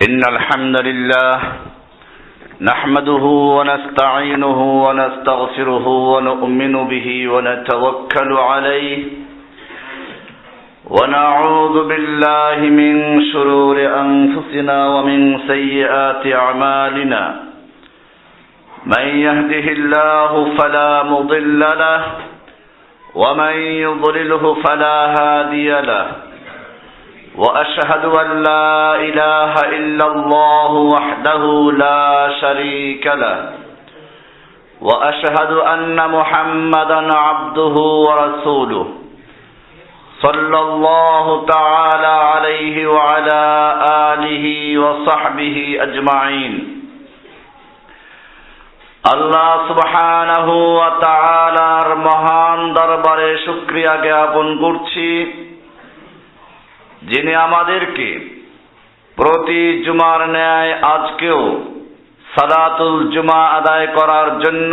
إن الحمد لله نحمده ونستعينه ونستغفره ونؤمن به ونتوكل عليه ونعوذ بالله من شرور أنفسنا ومن سيئات أعمالنا من يهده الله فلا مضل له ومن يضلله فلا هادي له وأشهد أن لا إله إلا الله وحده لا شريك له وأشهد أن محمدا عبده ورسوله صلى الله تعالى عليه وعلى آله وصحبه أجمعين আল্লাহ সুবহানাহু ওয়া তাআলার মহান দরবারে শুকরিয়া জ্ঞাপন করছি, যিনি আমাদেরকে প্রতি জুমার ন্যায় আজকেও সালাতুল জুমা আদায় করার জন্য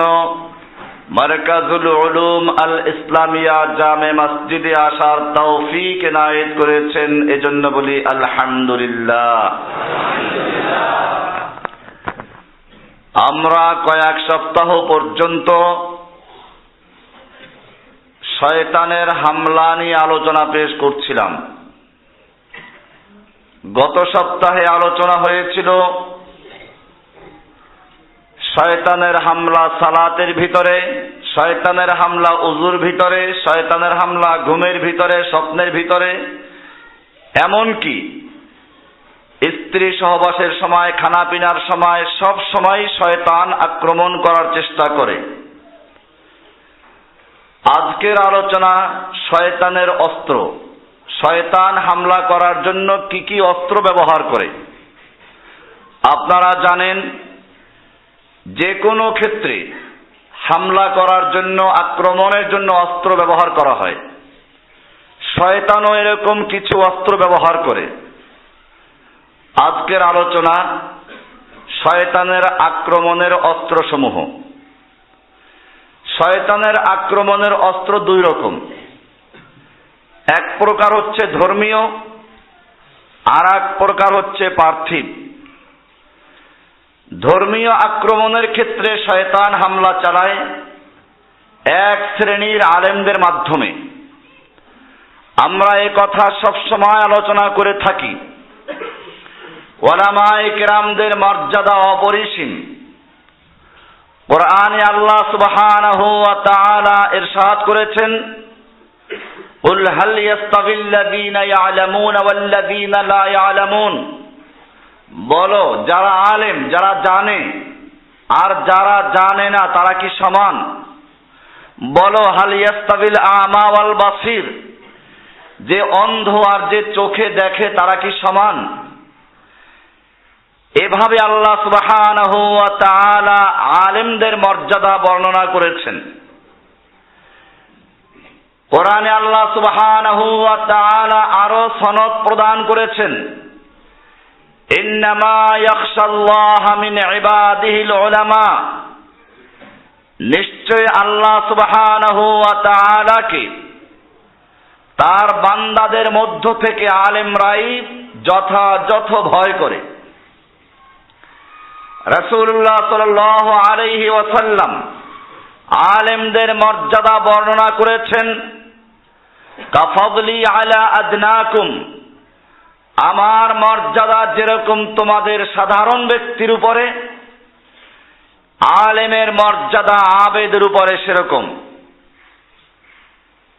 মারকাজুল উলুম আল ইসলামিয়া জামে মসজিদে আসার তৌফিক এনায়েত করেছেন। এজন্য বলি আলহামদুলিল্লাহ। আমরা কয়েক সপ্তাহ পর্যন্ত শয়তানের হামলা নিয়ে আলোচনা পেশ করছিলাম। গত সপ্তাহে আলোচনা হয়েছিল শয়তানের হামলা সালাতের ভিতরে, শয়তানের হামলা উযুর ভিতরে, শয়তানের হামলা ঘুমের ভিতরে, স্বপ্নের ভিতরে, এমনকি স্ত্রী সহবাসের সময়, খানা পিনার সময়, সব সময় শয়তান আক্রমণ করার চেষ্টা করে। আজকের আলোচনা শয়তানের অস্ত্র, শয়তান হামলা করার জন্য কি কি অস্ত্র ব্যবহার করে। আপনারা জানেন যে কোনো ক্ষেত্রে হামলা করার জন্য, আক্রমণের জন্য অস্ত্র ব্যবহার করা হয়। শয়তানও এরকম কিছু অস্ত্র ব্যবহার করে। আজকের আলোচনা শয়তানের আক্রমণের অস্ত্রসমূহ। শয়তানের আক্রমণের অস্ত্র দুই রকম। এক প্রকার হচ্ছে ধর্মীয়, আর এক প্রকার হচ্ছে পার্থিব। ধর্মীয় আক্রমণের ক্ষেত্রে শয়তান হামলা চালায় এক শ্রেণীর আলেমদের মাধ্যমে। আমরা এ কথা সবসময় আলোচনা করে থাকি। উলামায়ে কেরামদের মর্যাদা অপরিসীম। কোরআনে আল্লাহ সুবহানাহু ওয়া তাআলা ইরশাদ করেছেন, কুল হাল ইয়াস্তাবিল্লাযীনা ইয়ালামুনা ওয়াল্লাযীনা লা ইয়ালামুন। বলো, যারা আলেম, যারা জানে আর যারা জানে না তারা কি সমান? বলো, হাল ইয়াস্তাবিল আমা ওয়াল বাসীর, যে অন্ধ আর যে চোখে দেখে তারা কি সমান? এভাবে আল্লাহ সুবহানাহু ওয়া তাআলা আলেমদের মর্যাদা বর্ণনা করেছেন। কোরআনে আল্লাহ সুবহানাহু ওয়া তাআলা আরো সনদ প্রদান করেছেন, ইন্নামা ইয়াখশাল্লাহা মিন ইবাদিহিল উলামা। নিশ্চয় আল্লাহ সুবহানাহু ওয়া তাআলাকে তার বান্দাদের মধ্য থেকে আলেমরাই যথাযথ ভয় করে। রাসূলুল্লাহ সাল্লাল্লাহু আলাইহি ওয়াসাল্লাম আলেমদের মর্যাদা বর্ণনা করেছেন, কাফাদলি আলা আদনাকুম। আমার মর্যাদা যেরকম তোমাদের সাধারণ ব্যক্তির উপরে, আলেমের মর্যাদা আবেদের উপরে সেরকম।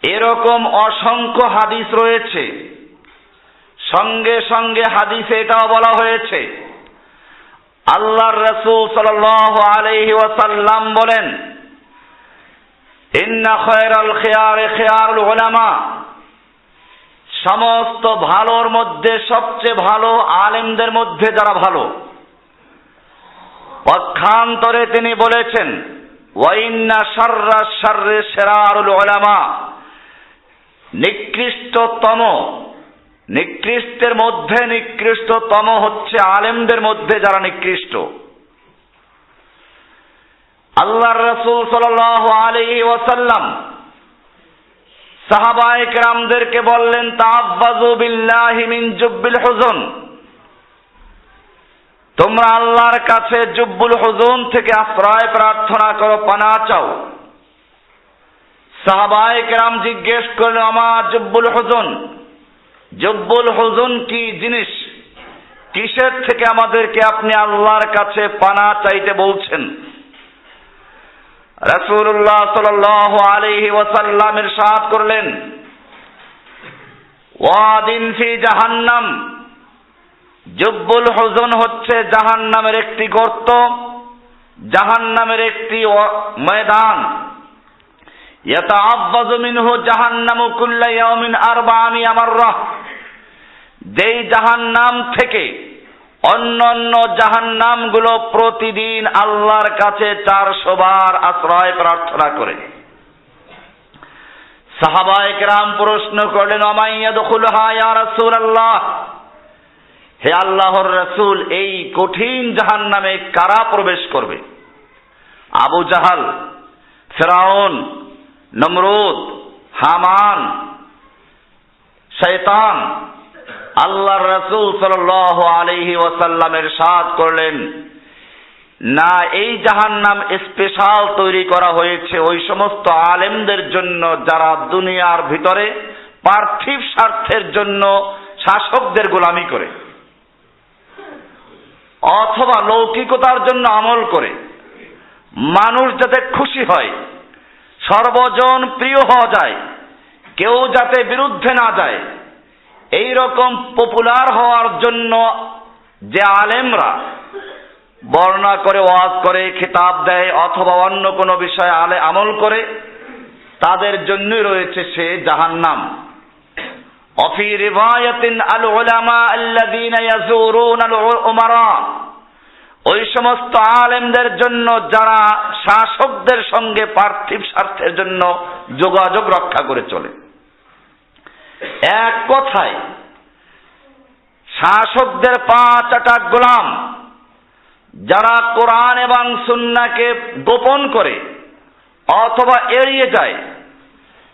এরকম অসংখ্য হাদিস রয়েছে। সঙ্গে সঙ্গে হাদিসে এটাও বলা হয়েছে, আল্লাহর রাসূল সাল্লাল্লাহু আলাইহি ওয়াসাল্লাম বলেন, ইন্না খায়রাল খিয়ারি খিয়ারুল উলামা। সমস্ত ভালোর মধ্যে সবচেয়ে ভালো আলেমদের মধ্যে যারা ভালো। পক্ষান্তরে তিনি বলেছেন, ওয়া ইন্না শাররাশ শাররি শিরারুল উলামা। নিকৃষ্টের মধ্যে নিকৃষ্টতম হচ্ছে আলেমদের মধ্যে যারা নিকৃষ্ট। আল্লাহর রাসূল সাল্লাল্লাহু আলাইহি ওয়াসাল্লাম সাহাবায়ে কেরামদেরকে বললেন, তাআব্বাযু বিল্লাহি মিন জুব্বিল হুজুন। তোমরা আল্লাহর কাছে জুব্বুল হুজুন থেকে আশ্রয় প্রার্থনা করো, পানাহ চাও। সাহাবায়ে কেরাম জিজ্ঞেস করলেন, আমার জুব্বুল হুজুন, জুব্বুল হুজুন কি জিনিস? কিসের থেকে আমাদেরকে আপনি আল্লাহর কাছে পানাহ চাইতে বলছেন? রাসূলুল্লাহ সাল্লাল্লাহু আলাইহি ওয়াসাল্লাম ইরশাদ করলেন, ওয়াদিন ফি জাহান্নাম, জুব্বুল হুজুন হচ্ছে জাহান্নামের একটি গর্ত, জাহান্নামের একটি ময়দান। ইয়াতাআব্বাযু মিনহু জাহান্নামু কুল্লা ইয়াউমিন 400 মাররা, যেই জাহান্নাম থেকে অন্যান্য জাহান্নামগুলো প্রতিদিন আল্লাহর কাছে 400 বার আশ্রয় প্রার্থনা করে। সাহাবায়ে কেরাম প্রশ্ন করলেন, ওয়া ইয়াদখুলুহা ইয়া রাসূলুল্লাহ, হে আল্লাহর রাসূল, এই কঠিন জাহান্নামে কারা প্রবেশ করবে? আবু জাহাল, ফিরআউন, নমরুদ, হামান, শয়তান? আল্লাহর রাসূল সাল্লাল্লাহু আলাইহি ওয়াসাল্লাম ইরশাদ করলেন, না, এই জাহান্নাম স্পেশাল তৈরি করা হয়েছে ওই সমস্ত আলেমদের জন্য যারা দুনিয়ার ভিতরে পার্থিব স্বার্থের জন্য শাসকদের গোলামি করে অথবা লৌকিকতার জন্য আমল করে, মানুষ যাতে খুশি হয়, সর্বজন প্রিয় হওয়া যায়, কেউ যাতে বিরুদ্ধে না যায়, এই রকম পপুলার হওয়ার জন্য যে আলেমরা বর্ণনা করে, ওয়াজ করে, খেতাব দেয় অথবা অন্য কোনো বিষয়ে আমল করে, তাদের জন্যই রয়েছে সে জাহান্নাম। অফি রিওয়ায়াতিন আল উলামা আল্লাযীনা ইয়াজুরুনা আল উমারা, ওই সমস্ত আলেমদের জন্য যারা শাসকদের সঙ্গে পার্থিব স্বার্থের জন্য যোগাযোগ রক্ষা করে চলে। এক কথায় শাসকদের পা চাটা গোলাম, যারা কোরআন এবং সুন্নাহকে গোপন করে অথবা এড়িয়ে যায়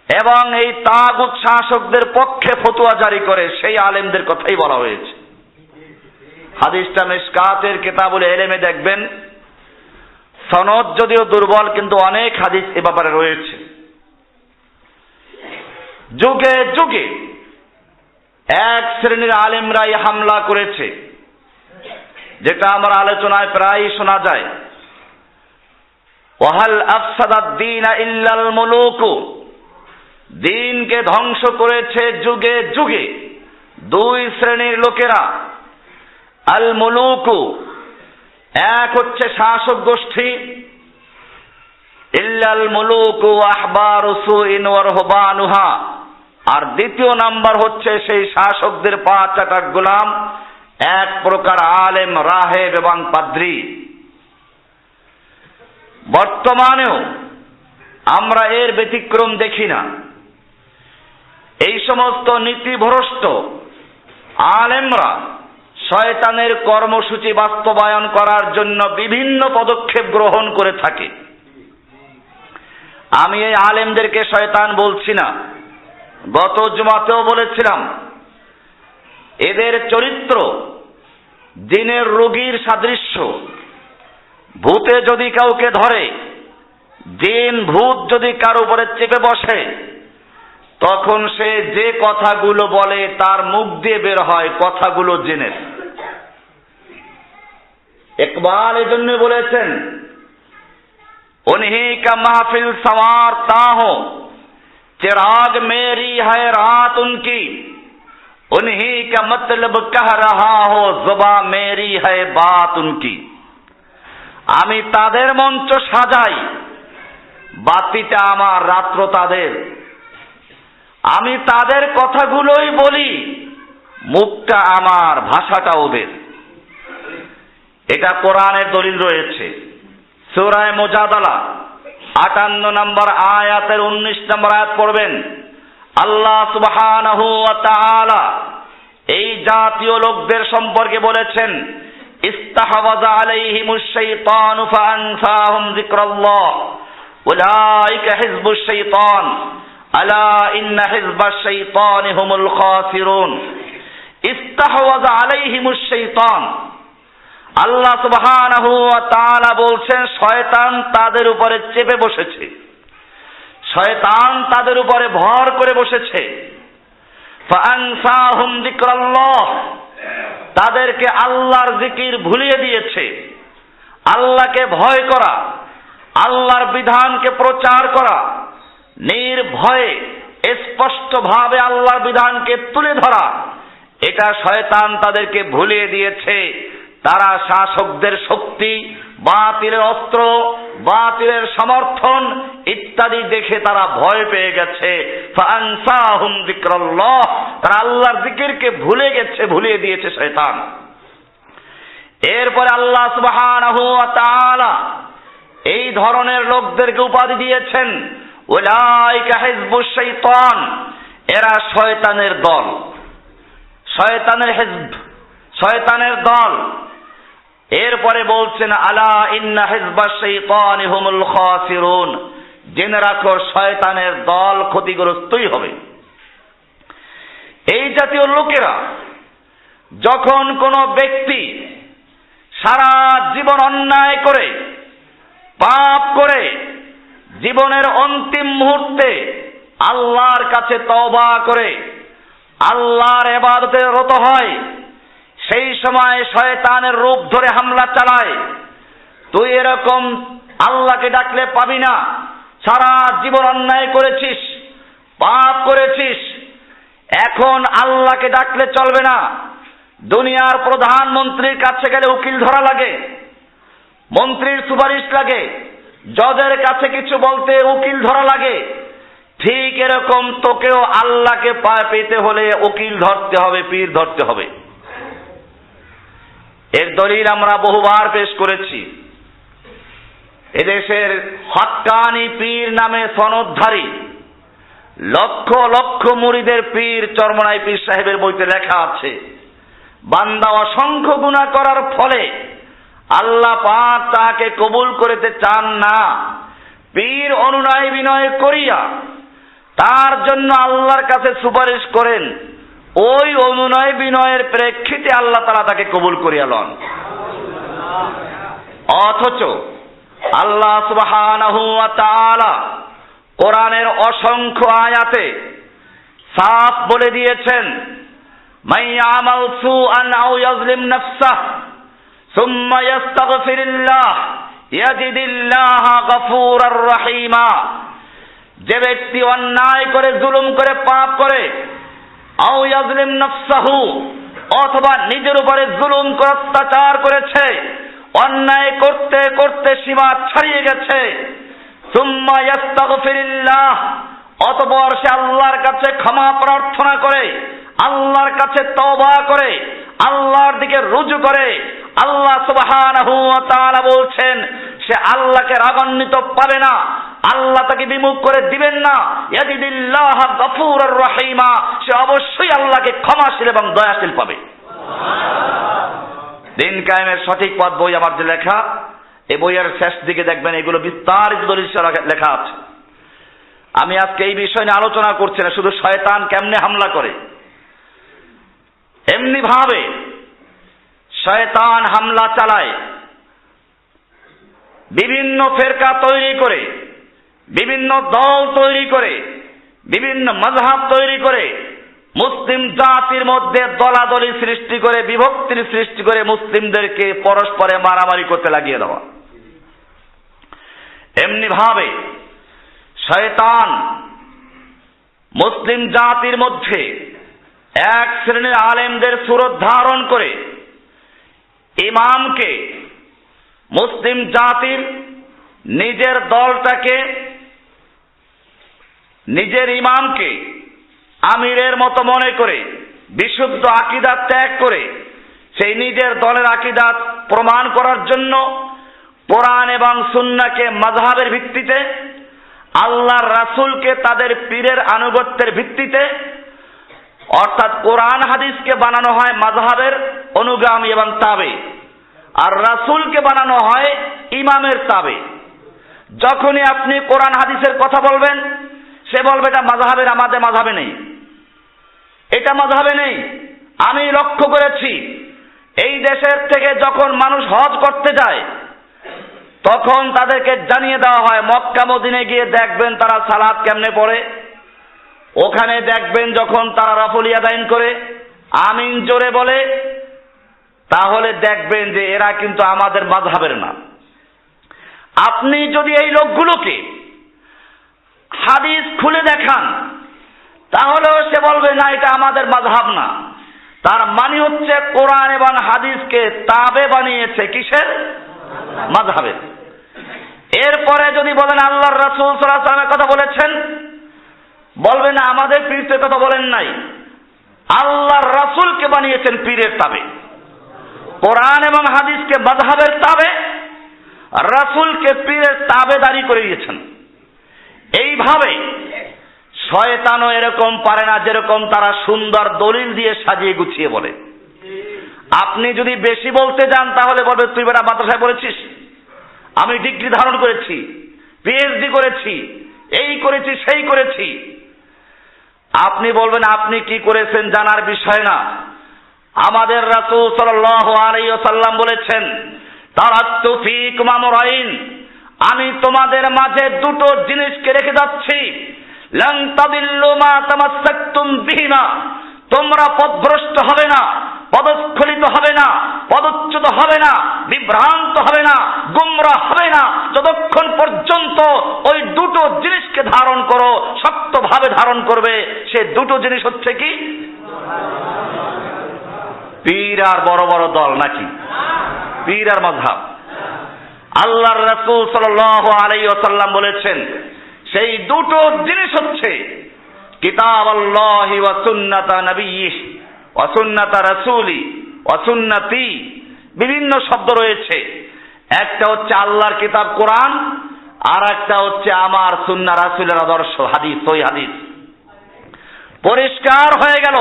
এবং এই তাগুত শাসকদের পক্ষে ফতোয়া জারি করে, সেই আলেমদের কথাই বলা হয়েছে। হাদিসটা মিশকাতের কিতাবুল ইলমে দেখবেন, সনদ যদিও দুর্বল কিন্তু অনেক হাদিস এ ব্যাপারে রয়েছে। যুগে যুগে এক শ্রেণীর আলেমরাই হামলা করেছে, যেটা আমার আলোচনায় প্রায় শোনা যায়, ওয়াহাল আফসাদাদ দীন ইল্লাল মুলুকু, দ্বীনকে ধ্বংস করেছে যুগে যুগে দুই শ্রেণীর লোকেরা। আল মুলুকু, এক হচ্ছে শাসক গোষ্ঠী, ইল্লাল মুলুকু আহবারু সুইন ওয়া রুহবানুহা, আর দ্বিতীয় নাম্বার হচ্ছে সেই শাসকদের পা চাটা গোলাম, এক প্রকার আলেম, রাহেব এবং পাদ্রী। বর্তমানেও আমরা এর ব্যতিক্রম দেখি না। এই সমস্ত নীতিভ্রষ্ট আলেমরা শয়তানের কর্মসূচি বাস্তবায়ন করার জন্য বিভিন্ন পদক্ষেপ গ্রহণ করে থাকে। আমি এই আলেমদেরকে শয়তান বলছি না, গত জুমাতেও বলেছিলাম, এদের চরিত্র জিনের রোগীর সাদৃশ্য। ভূতে যদি কাউকে ধরে, জিন ভূত যদি কার উপরে চেপে বসে, তখন সে যে কথাগুলো বলে তার মুখ দিয়ে বের হয় কথাগুলো জিনের। ইকবাল এজন্য বলেছেন, উনহি কা মাহফিল সওয়ার তা হো, চিরাগ মেরি है रात उनकी, उन्हीं का मतलब कह रहा हो, जुबा मेरी है बात उनकी। আমি তাদের মঞ্চ সাজাই, বাতিটা আমার, রাত্র তাদের। আমি তাদের কথাগুলোই বলি, মুখটা আমার, ভাষাটা ওদের। এটা কোরআনের দলিল রয়েছে। সূরা মুজাদালা 58 নম্বর আয়াতের 19 নম্বর আয়াত পড়বেন। আল্লাহ সুবহানাহু ওয়া তাআলা এই জাতীয় লোকদের সম্পর্কে বলেছেন, ইস্তাহওয়াযা আলাইহিমুশ শাইতানু ফাআনসাহুম যিকরাল্লাহ উলাইকা হিজবুশ শাইতান আলা ইন্না হিজবাশ শাইতানি হুমুল খাসিরুন। ইস্তাহওয়াযা আলাইহিমুশ শাইতান, আল্লাহ সুবহানাহু ওয়া তাআলা বলছেন শয়তান তাদের উপরে চেপে বসেছে, শয়তান তাদের উপরে ভর করে বসেছে। ফাআনসাহুম যিকরাল্লাহ, তাদেরকে আল্লাহর জিকির ভুলিয়ে দিয়েছে। আল্লাহকে ভয় করা, আল্লাহর বিধানকে প্রচার করা, নির্ভয়ে স্পষ্টভাবে আল্লাহর বিধানকে তুলে ধরা, এটা শয়তান তাদেরকে ভুলিয়ে দিয়েছে। তারা শাসকদের শক্তি, বাতিলের অস্ত্র, বাতিলের সমর্থন ইত্যাদি দেখে তারা ভয় পেয়ে গেছে। ফাআনসাহুম যিকরাল্লাহ, তারা আল্লাহর জিকিরকে ভুলিয়ে দিয়েছে শয়তান। এরপরে আল্লাহ সুবহানাহু ওয়া তাআলা এই ধরনের লোকদেরকে উপাধি দিয়েছেন উলাইকা হিজবুশ শাইতান, এরা শয়তানের দল, শয়তানের হিজব, শয়তানের দল। এরপরে বলছেন আলা ইন্না হিজবাশ শাইতানি হুমুল খাসিরুন, জেনে রাখো শয়তানের দল ক্ষতিগ্রস্তই হবে। এই জাতীয় লোকেরা যখন কোনো ব্যক্তি সারা জীবন অন্যায় করে, পাপ করে, জীবনের অন্তিম মুহূর্তে আল্লাহর কাছে তওবা করে আল্লাহর ইবাদতে রত হয়, সেই সময় শয়তানের রূপ ধরে হামলা চালায়। তুই এরকম আল্লাহকে ডাকলে পাবি না, সারা জীবন অন্যায় করেছিস, পাপ করেছিস, এখন আল্লাহকে ডাকলে চলবে না। দুনিয়ার প্রধানমন্ত্রীর কাছে গেলে উকিল ধরা লাগে, মন্ত্রীর সুপারিশ লাগে, জজের কাছে কিছু বলতে উকিল ধরা লাগে। ঠিক এরকম তোকেও আল্লাহকে পেতে হলে উকিল ধরতে হবে, পীর ধরতে হবে। এর দলিল আমরা বহুবার পেশ করেছি। এদেশের হক্কানি পীর নামে সনদধারী লক্ষ লক্ষ মুরিদের পীর চরমনাই পীর সাহেবের বইতে লেখা আছে, বান্দা অসংখ্য গুনাহ করার ফলে আল্লাহ পাক তাকে কবুল করতে চান না। পীর অনুনয় বিনয় করিয়া তার জন্য আল্লাহর কাছে সুপারিশ করেন, ওই অনুনয় বিনয়ের প্রেক্ষিতে আল্লাহ তাআলা তাকে কবুল করিয়া লন। অথচ আল্লাহ সুবহানাহু ওয়া তাআলা কোরআনের অসংখ্য আয়াতে সাফ বলে দিয়েছেন, মান ইয়ামাল সুআন আও ইয়াজলিম নাফসাহু সুম্মা ইস্তাগফিরুল্লাহ ইয়াজিদিল্লাহ গফুরার রহিমা। যে ব্যক্তি অন্যায় করে, জুলুম করে, পাপ করে, আও ইয়াজলিম নাফসাহু, অথবা নিজের উপরে জুলুম করে অত্যাচার করেছে, অন্যায় করতে করতে সীমা ছাড়িয়ে গেছে, সুম্মা ইস্তাগফিরুল্লাহ, অতঃপর সে আল্লাহর কাছে ক্ষমা প্রার্থনা করে, আল্লাহর কাছে তওবা করে, আল্লাহর দিকে রুজু করে, আল্লাহ সুবহানাহু ওয়া তাআলা বলছেন সে আল্লাহকে রাগান্বিত পাবে না, আল্লাহ তাকে বিমুখ করে দিবেন না। ইয়াজিদিল্লাহ গফুরার রহিমা, সে অবশ্যই আল্লাহকে ক্ষমাশীল এবং দয়াশীল পাবে। দিন কায়েমের সঠিক পথ বই আমার যে লেখা, এই বইয়ের শেষ দিকে দেখবেন এগুলো বিস্তারিত দলিল লেখা আছে। আমি আজকে এই বিষয় নিয়ে আলোচনা করছি না, শুধু শয়তান কেমনে হামলা করে। এমনি ভাবে শয়তান হামলা চালায়, বিভিন্ন ফেরকা তৈরি করে, বিভিন্ন দল তৈরি করে, বিভিন্ন মাযহাব তৈরি করে, মুসলিম জাতির মধ্যে দলাদলি সৃষ্টি করে, বিভক্তির সৃষ্টি করে, মুসলিমদেরকে পরস্পরে মারামারি করতে লাগিয়ে দেওয়া। এমনি ভাবে শয়তান মুসলিম জাতির মধ্যে এক শ্রেণীর আলেমদের সুরত ধারণ করে ইমামকে, মুসলিম জাতির নিজের দলটাকে, নিজের ইমামকে আমিরের মতো মনে করে বিশুদ্ধ আকীদা ত্যাগ করে সেই নিজের দলের আকীদা প্রমাণ করার জন্য কোরআন এবং সুন্নাহকে মাযহাবের ভিত্তিতে, আল্লাহর রাসূলকে তাদের পীরের আনুগত্যের ভিত্তিতে, অর্থাৎ কোরআন হাদিসকে বানানো হয় মাযহাবের অনুগামী এবং তাবে, আর রাসূলকে বানানো হয় ইমামের তাবে। যখনই আপনি কোরআন হাদিসের কথা বলবেন, সে বলবে এটা মাযহাবের, আমাদের মাযহাবে নেই, এটা মাযহাবে নেই। আমি লক্ষ্য করেছি এই দেশের থেকে যখন মানুষ হজ করতে যায় তখন তাদেরকে জানিয়ে দেওয়া হয় মক্কা মদিনায় গিয়ে দেখবেন তারা সালাত কেমনে পড়ে, ওখানে দেখবেন যখন তারা রাফল ইয়াদাইন করে আমিন জোরে বলে, তাহলে দেখবেন যে এরা কিন্তু আমাদের মাযহাবের না। আপনি যদি এই লোকগুলোকে হাদিস খুলে দেখান তাহলেও সে বলবে না এটা আমাদের মাযহাব না। তার মানে হচ্ছে কোরআন এবং হাদিসকে তাবে বানিয়েছে কিসের? মাযহাবের। এরপরে যদি বলেন আল্লাহর রাসূল সাল্লাল্লাহু আলাইহি ওয়াসাল্লামের কথা বলেছেন, বলবে না আমাদের পীর তো কথা বলেন নাই, আল্লাহর রাসূলকে বানিয়েছেন পীরের তাবে, কোরআন এবং হাদিসকে মাযহাবের তাবে, রাসূলকে পীরের তাবেদারি করে দিয়েছেন। এইভাবে শয়তানও এরকম পারে না যেরকম তারা সুন্দর দলিল দিয়ে সাজিয়ে গুছিয়ে বলে। আপনি যদি বেশি বলতে যান তাহলে বলবে তুই বেটা মাদ্রাসায় পড়েছিস, আমি ডিগ্রি ধারণ করেছি, পিএইচডি করেছি, এই করেছি সেই করেছি। আপনি বলবেন আপনি কি করেছেন জানার বিষয় না। আমাদের রাসূল সাল্লাল্লাহু আলাইহি ওয়াসাল্লাম বলেছেন তারাকতু ফীকুম আমরাইন, আমি তোমাদের মাঝে দুটো জিনিসকে রেখে যাচ্ছি, লান তাদিল্লু মা তামাসসাকতুম বিহিমা, তোমরা পথভ্রষ্ট হবে না, পদস্খলিত হবে না, পদচ্যুত হবে না, বিভ্রান্ত হবে না, গুমরাহ হবে না, যতক্ষণ পর্যন্ত ওই দুটো জিনিসকে ধারণ করো, শক্তভাবে ধারণ করবে। সে দুটো জিনিস হচ্ছে কি? পীর আর বড় বড় দল নাকি? পীর আর মাযহাব। আল্লাহর রাসূল সাল্লাল্লাহু আলাইহি ওয়াসাল্লাম বলেছেন সেই দুটো জিনিস হচ্ছে কিতাব আল্লাহি ওয়া সুন্নাতা নবিয়্যিহি ওয়া সুন্নাতা রাসূলি ওয়া সুন্নতি, বিভিন্ন শব্দ রয়েছে। একটা হচ্ছে আল্লাহর কিতাব কোরআন, আর একটা হচ্ছে আমার সুন্নাহ রাসূলের আদর্শ হাদিস, সহিহ হাদিস। পরিষ্কার হয়ে গেল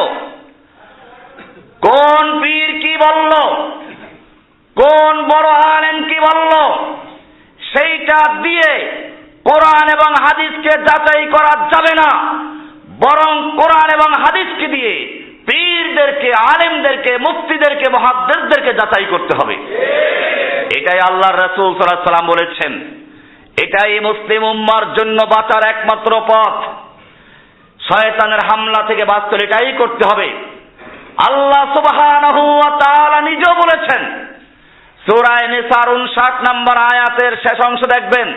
কোন পীর কি বলল, কোন বড় আলেম কি বলল, সেইটা দিয়ে কোরআন এবং হাদিসকে যাচাই করা যাবে না, বরং কোরআন এবং হাদিসকে দিয়ে পীরদেরকে, আলেমদেরকে, মুফতিদেরকে, মুহাদ্দিসদেরকে যাচাই করতে হবে। এটাই আল্লাহর রাসূল সাল্লাল্লাহু আলাইহি ওয়াসাল্লাম বলেছেন, এটাই মুসলিম উম্মার জন্য বাঁচার একমাত্র পথ। শয়তানের হামলা থেকে বাঁচতে হলে এটাই করতে হবে। আল্লাহ সুবহানাহু ওয়া তাআলা নিজেও বলেছেন, সূরা নিসার 59 নম্বর আয়াতের শেষ অংশ দেখবেন,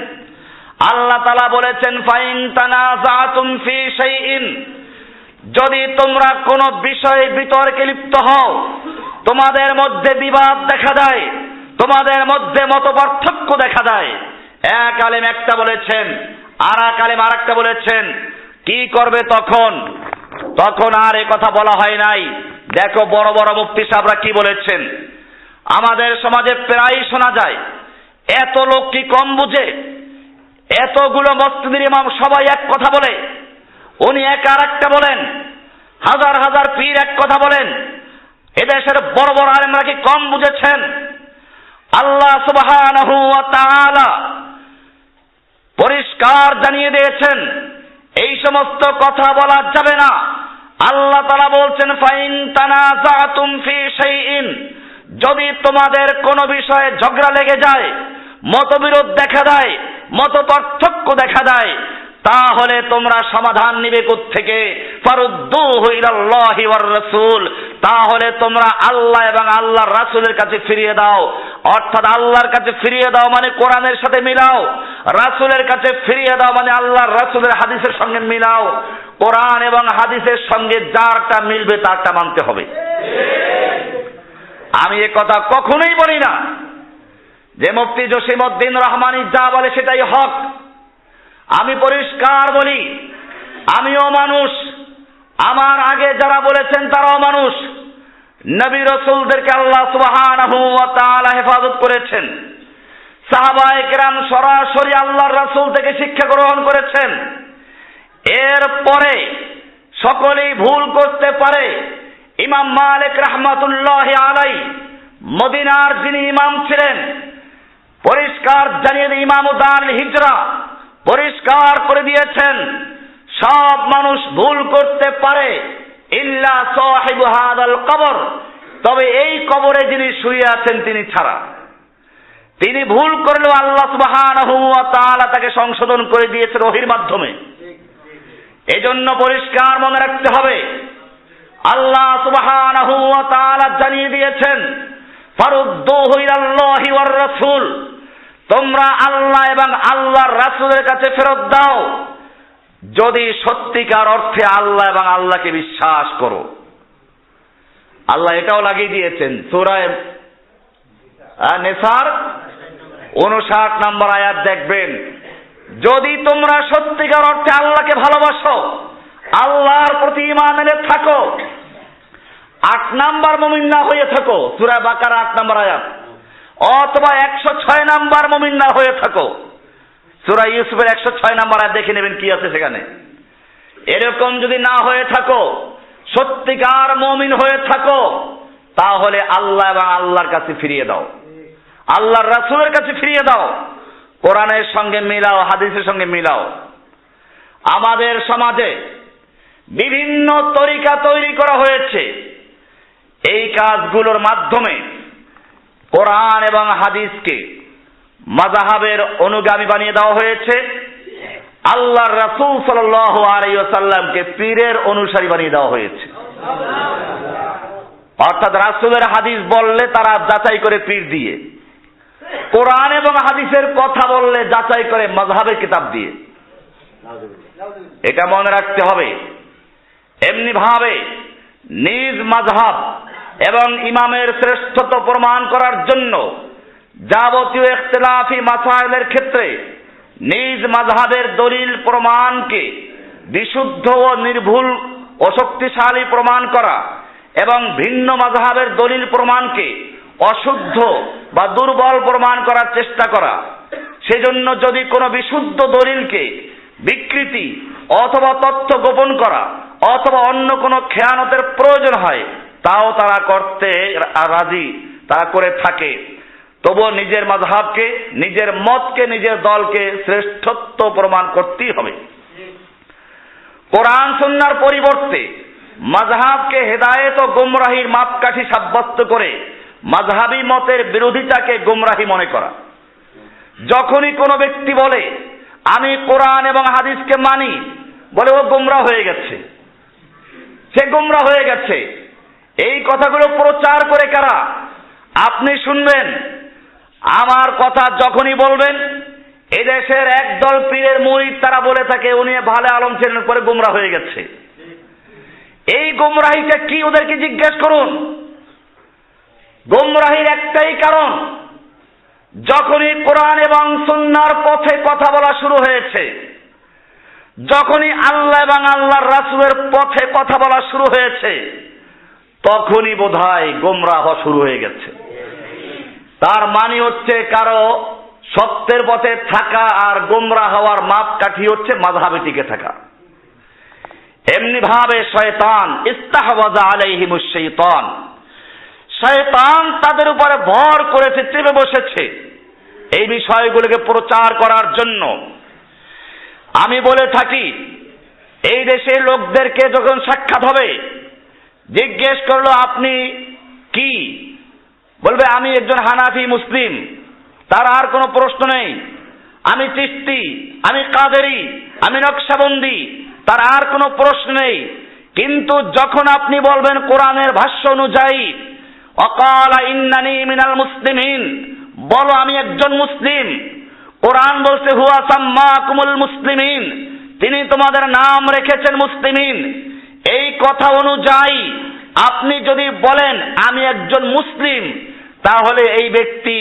আল্লাহ তাআলা বলেছেন ফাইন তানাযাতুম ফি শাইইন, যদি তোমরা কোনো বিষয়ে বিতর্কে লিপ্ত হও, তোমাদের মধ্যে বিবাদ দেখা দেয়, তোমাদের মধ্যে মতপার্থক্য দেখা দেয়, এক আলেম একটা বলেছেন, আর এক আলেম আরেকটা বলেছেন, কি করবে তখন? তখন আর এই কথা বলা হয় নাই। দেখো বড় বড় মুফতি সাহেবরা কি বলেছেন। আমাদের সমাজে প্রায় শোনা যায়, এত লোক কি কম বুঝে, এতগুলো মসজিদের ইমাম সবাই এক কথা বলে, উনি এক আর একটা বলেন, হাজার হাজার পীর এক কথা বলেন, এদেশের বড় বড় আলেমরা কি কম বুঝেছেন? আল্লাহ সুবহানাহু ওয়া তাআলা পরিষ্কার জানিয়ে দিয়েছেন এই সমস্ত কথা বলা যাবে না। আল্লাহ তাআলা বলছেন ফাইন তানাযাতুম ফি শাইইন, যদি তোমাদের কোনো বিষয়ে ঝগড়া লেগে যায়, মতবিরোধ দেখা দেয়, মতপার্থক্য দেখা দেয়, তাহলে তোমরা সমাধান নিবে কোত্থেকে? ফারুদ্দুহু ইলাল্লাহি ওয়ার রাসূল, তাহলে তোমরা আল্লাহ এবং আল্লাহর রাসূলের কাছে ফিরিয়ে দাও। অর্থাৎ আল্লাহর কাছে ফিরিয়ে দাও মানে কোরআনের সাথে মিলাও, রাসূলের কাছে ফিরিয়ে দাও মানে আল্লাহর রাসূলের হাদিসের সঙ্গে মিলাও। কোরআন এবং হাদিসের সঙ্গে যারটা মিলবে তারটা মানতে হবে। আমি এ কথা কখনোই বলি না যে মুফতি জসিমউদ্দিন রহমানী যা বলে সেটাই হক। আমি পরিষ্কার বলি, আমিও মানুষ, আমার আগে যারা বলেছেন তারাও মানুষ। নবী রাসূলদেরকে আল্লাহ সুবহানাহু ওয়া তাআলা হেফাজত করেছেন, সাহাবায়ে কেরাম সরাসরি আল্লাহর রাসূল থেকে শিক্ষা গ্রহণ করেছেন। এরপরে সকলেই ভুল করতে পারে। ইমাম মালিক রাহমাতুল্লাহি আলাইহি মদিনার যিনি ইমাম ছিলেন, পরিষ্কার জানিয়ে দিয়ে ইমাম দারুল হিজরা পরিষ্কার করে দিয়েছেন সব মানুষ ভুল করতে পারে, ইল্লা সাহিবু হাদাল কবর, তবে এই কবরে যিনি শুয়ে আছেন তিনি ছাড়া। তিনি ভুল করলেও আল্লাহ সুবহানাহু ওয়া তাআলা তাকে সংশোধন করে দিয়েছেন ওহীর মাধ্যমে। এজন্য পরিষ্কার মনে রাখতে হবে, আল্লাহ সুবহানাহু ওয়া তাআলা জানিয়ে দিয়েছেন, ফারুদ্দুহু ইলাল্লাহি ওয়ার রাসূল, তোমরা আল্লাহ এবং আল্লাহর রাসূলের কাছে ফেরত দাও যদি সত্যিকার অর্থে আল্লাহ এবং আল্লাহকে বিশ্বাস করো। আল্লাহ এটাও লাগিয়ে দিয়েছেন সূরা নিসার 59 নম্বর আয়াত দেখবেন, যদি তোমরা সত্যিকার অর্থে আল্লাহকে ভালোবাসো, আল্লাহর প্রতি ঈমান এনে থাকো, 8 নাম্বার মুমিন না হয়ে থাকো, সূরা বাকারা 8 নম্বর আয়াত, অথবা 106 নাম্বার মুমিন না হয়ে থাকো, সূরা ইউসুফের 106 নাম্বার আয়াত দেখে নেবেন কি আছে সেখানে। এরকম যদি না হয়ে থাকো, সত্যিকার মুমিন হয়ে থাকো, তাহলে আল্লাহ এবং আল্লাহর কাছে ফিরিয়ে দাও, আল্লাহর রাসূলের কাছে ফিরিয়ে দাও, কোরআনের সঙ্গে মিলাও, হাদিসের সঙ্গে মিলাও। আমাদের সমাজে বিভিন্ন তরিকা তৈরি করা হয়েছে, এই কাজগুলোর মাধ্যমে কোরআন এবং হাদিসকে মাযহাবের অনুগামী বানিয়ে দেওয়া হয়েছে, আল্লাহর রাসূল সাল্লাল্লাহু আলাইহি ওয়াসাল্লামকে পীরের অনুসারী বানিয়ে দেওয়া হয়েছে। অর্থাৎ রাসূলের হাদিস বললে তারা যাচাই করে পীর দিয়ে, কোরআন এবং হাদিসের কথা বললে যাচাই করে মাযহাবের কিতাব দিয়ে। এটা মনে রাখতে হবে। এমনি ভাবে নিজ মাযহাব এবং ইমামের শ্রেষ্ঠত্ব প্রমাণ করার জন্য যাবতীয় ইখতিলাফি মাসাইলের ক্ষেত্রে নিজ মাযহাবের দলিল প্রমাণকে বিশুদ্ধ ও নির্ভুল ও শক্তিশালী প্রমাণ করা এবং ভিন্ন মাযহাবের দলিল প্রমাণকে অশুদ্ধ বা দুর্বল প্রমাণ করার চেষ্টা করা। সেজন্য যদি কোনো বিশুদ্ধ দলিলকে বিকৃতি অথবা তথ্য গোপন করা অথবা অন্য কোনো খেয়ানতের প্রয়োজন হয়, তাও তারা করতে রাজি, তারা করে থাকে। তবুও নিজের মাযহাবকে, নিজের মতকে, নিজের দলকে শ্রেষ্ঠত্ব প্রমাণ করতেই হবে। কোরআন সুন্নাহর পরিবর্তে মাযহাবকে হেদায়েত ও গোমরাহির মাপকাঠি সাব্যস্ত করে মাযহাবী মতের বিরোধিতাকে গোমরাহি মনে করা। যখনই কোনো ব্যক্তি বলে আমি কোরআন এবং হাদিসকে মানি, বলে ও গোমরাহ হয়ে গেছে, সে গোমরাহ হয়ে গেছে। এই কথাগুলো প্রচার করে কারা? আপনি শুনবেন, আমার কথা যখনই বলবেন এদেশের একদল পীরের মুরিদ তারা বলে থাকে উনি ভালো আলম ছিলেন, পরে গোমরাহ হয়ে গেছে। এই গোমরাহিটা কি ওদেরকে জিজ্ঞেস করুন। গোমরাহির একটাই কারণ, যখনই কোরআন এবং সুন্নাহর পথে কথা বলা শুরু হয়েছে, যখনই আল্লাহ এবং আল্লাহর রাসূলের পথে কথা বলা শুরু হয়েছে, তখনই বোধহয় গোমরাহ শুরু হয়ে গেছে। তার মানে হচ্ছে কারো সত্যের পথে থাকা আর গোমরাহ হওয়ার মাপকাঠি হচ্ছে মাযহাবে টিকে থাকা। এমনি ভাবে শয়তান ইস্তাহওয়াযা আলাইহিমুশ শাইতান, শয়তান তাদের উপরে ভর করেছে, চেপে বসেছে এই বিষয়গুলোকে প্রচার করার জন্য। আমি বলে থাকি, এই দেশের লোকদেরকে যখন সাক্ষাৎ হবে, জিজ্ঞেস করলো আপনি কি, বলবে আমি একজন হানাফি মুসলিম, তার আর কোনো প্রশ্ন নেই। আমি চিশতি, আমি কাদেরি, আমি নকশবন্দি, তার আর কোনো প্রশ্ন নেই। কিন্তু যখন আপনি বলবেন কোরআনের ভাষ্য অনুযায়ী ওয়াকালা ইন্নানি মিনাল মুসলিমিন, বলো আমি একজন মুসলিম, কোরআন বলছে হুয়া সাম্মাকুমুল মুসলিমিন, তিনি তোমাদের নাম রেখেছেন মুসলিমিন, এই কথা অনুযায়ী আপনি যদি বলেন আমি একজন মুসলিম, তাহলে এই ব্যক্তি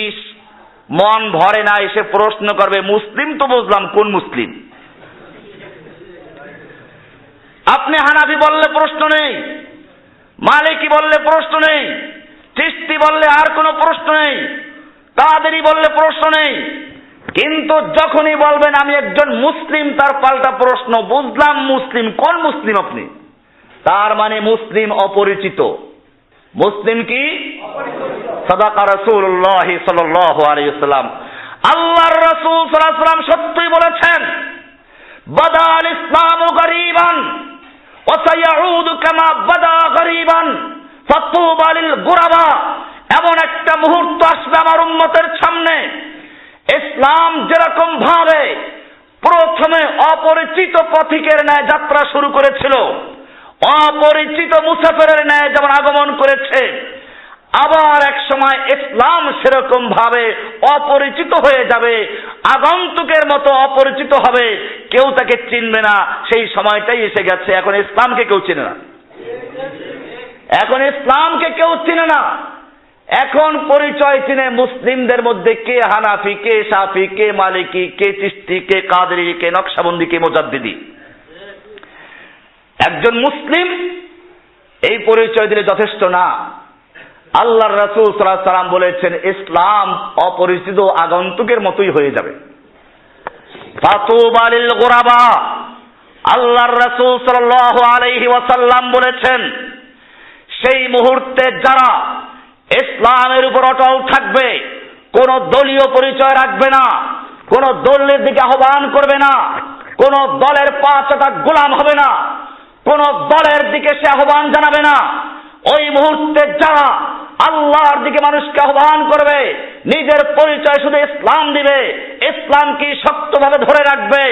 মন ভরে না, এসে প্রশ্ন করবে মুসলিম তো বুঝলাম, কোন মুসলিম? আপনি হানাফি বললে প্রশ্ন নেই, মালিকি বললে প্রশ্ন নেই, চিশতি বললে আর কোনো প্রশ্ন নেই, কাদেরি বললে প্রশ্ন নেই। কিন্তু যখনই বলবেন আমি একজন মুসলিম, তার পাল্টা প্রশ্ন, বুঝলাম মুসলিম, কোন মুসলিম আপনি? তার মানে মুসলিম অপরিচিত। মুসলিম কি? সাদাকা রাসূলুল্লাহ সাল্লাল্লাহু আলাইহি ওয়াসাল্লাম, আল্লাহর রাসূল সাল্লাল্লাহু আলাইহি ওয়াসাল্লাম সত্যই বলেছেন, বাদাল ইসলামু গরীবান ওয়া সায়াউদু কামা বাদা গরীবান ফাতুবা লিল গুরাবা, এমন একটা মুহূর্ত আসবে আমার উম্মতের সামনে, ইসলাম যেরকম ভাবে প্রথমে অপরিচিত পথিকের ন্যায় যাত্রা শুরু করেছিল, অপরিচিত মুসাফিরের ন্যায় যেমন আগমন করেছে, আবার এক সময় ইসলাম সেরকম ভাবে অপরিচিত হয়ে যাবে, আগন্তুকের মতো অপরিচিত হবে, কেউ তাকে চিনবে না। সেই সময়টাই এসে গেছে। এখন ইসলামকে কেউ চিনে না, এখন ইসলামকে কেউ চিনে না। এখন পরিচয় চিনে মুসলিমদের মধ্যে কে হানাফি, কে শাফি, কে মালিকি, কে চিশতি, কে কাদরি, কে নকশবন্দি, কে মুজাদ্দিদি। একজন মুসলিম এই পরিচয় দিলে যথেষ্ট না। আল্লাহর রাসূল সাল্লাল্লাহু আলাইহি ওয়াসাল্লাম বলেছেন, ইসলাম অপরিচিত আগন্তুকের মতোই হয়ে যাবে। ফাতুবা লিল গুরাবা, আল্লাহর রাসূল সাল্লাল্লাহু আলাইহি ওয়াসাল্লাম বলেছেন, সেই মুহূর্তে যারা ইসলামের উপর অটল থাকবে, কোন দলীয় পরিচয় রাখবে না, কোন দলের দিকে আহ্বান করবে না, কোন দলের পাঁচটা গোলাম হবে না, কোন দলের দিকে সে আহ্বান জানাবে না, ওই মুহূর্তে যারা আল্লাহর দিকে মানুষকে আহ্বান করবে, নিজের পরিচয় শুধু ইসলাম দিবে, ইসলামকে শক্তভাবে ধরে রাখবে,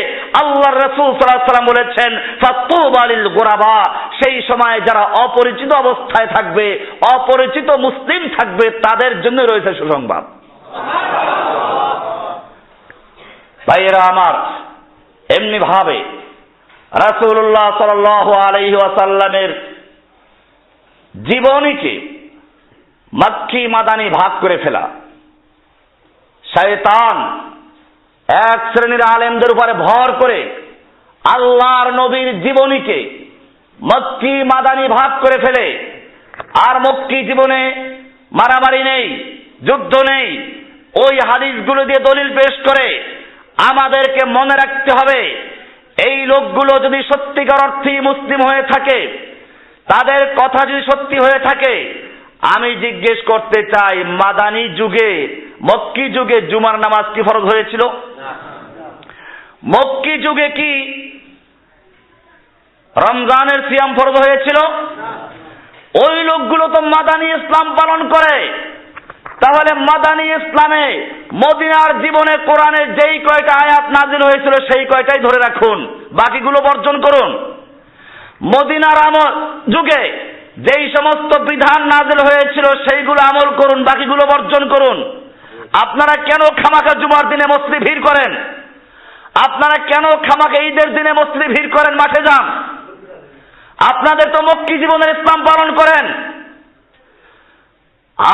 আল্লাহর রাসূল সাল্লাল্লাহু আলাইহি ওয়াসাল্লাম বলেছেন, ফাতুবা লিল গুরাবা, সেই সময় যারা অপরিচিত অবস্থায় থাকবে, অপরিচিত মুসলিম থাকবে, তাদের জন্য রয়েছে সুসংবাদ। ভাইয়েরা আমার, এমনি ভাবে রাসূলুল্লাহ সাল্লাল্লাহু আলাইহি ওয়াসাল্লামের জীবনীকে মক্কি মাদানী ভাগ করে ফেলা, শয়তান এক শ্রেণীর আলেমদের উপরে ভর করে আল্লাহর নবীর জীবনীকে মক্কি মাদানী ভাগ করে ফেলে। আর মক্কি জীবনে মারামারি নেই, যুদ্ধ নেই, ওই হাদিসগুলো দিয়ে দলিল পেশ করে। আমাদেরকে মনে রাখতে হবে, এই লোকগুলো যদি সত্যিকার অর্থেই মুসলিম হয়ে থাকে, তাদের কথা যদি সত্যি হয়ে থাকে, আমি জিজ্ঞেস করতে চাই, মাদানী যুগে, মক্কি যুগে জুমার নামাজ কি ফরজ হয়েছিল? মক্কি যুগে কি রমজানের সিয়াম ফরজ হয়েছিল? ওই লোকগুলো তো মাদানী ইসলাম পালন করে। তাহলে মাদানী ইসলামে মদিনার জীবনে কোরআনের যেই কয়টা আয়াত নাজিল হয়েছিল সেই কয়টাই ধরে রাখুন, বাকিগুলো বর্জন করুন। মদিনার আমল যুগে যেই সমস্ত বিধান নাজিল হয়েছিল সেইগুলো আমল করুন, বাকিগুলো বর্জন করুন। আপনারা কেন খামাখা জুমার দিনে মসজিদে ভিড় করেন? আপনারা কেন খামাখা ঈদের দিনে মসজিদে ভিড় করেন? মাঠে যান। আপনাদের তো মক্কি জীবনের ইসলাম পালন করেন।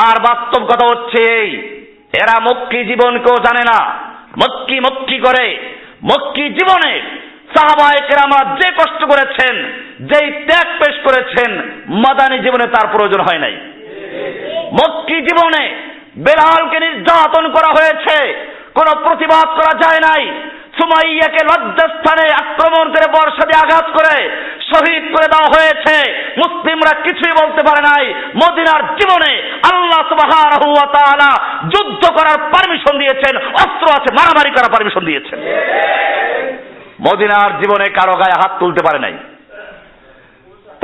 আর বাস্তব কথা হচ্ছে এই, এরা মক্কি জীবনকেও জানে না, মক্কি করে। মক্কি জীবনে সাহাবায়ে কেরামরা যে কষ্ট করেছেন, যেই ত্যাগ পেশ করেছেন, মাদানী জীবনে তার প্রয়োজন হয় নাই। মক্কি জীবনে বেলালকে নির্যাতন করা হয়েছে, কোনো প্রতিবাদ করা যায় নাই। সুমাইয়াকে লজ্জাস্থানে আক্রমণ করে বর্ষা দিয়ে আঘাত করে শহীদ করে দেওয়া হয়েছে, মুসলিমরা কিছুই বলতে পারে নাই। মদিনার জীবনে আল্লাহ সুবহানাহু ওয়া তাআলা যুদ্ধ করার পারমিশন দিয়েছেন, অস্ত্র আছে, মারামারি করার পারমিশন দিয়েছেন। মদিনার জীবনে কারো গায়ে হাত তুলতে পারে নাই।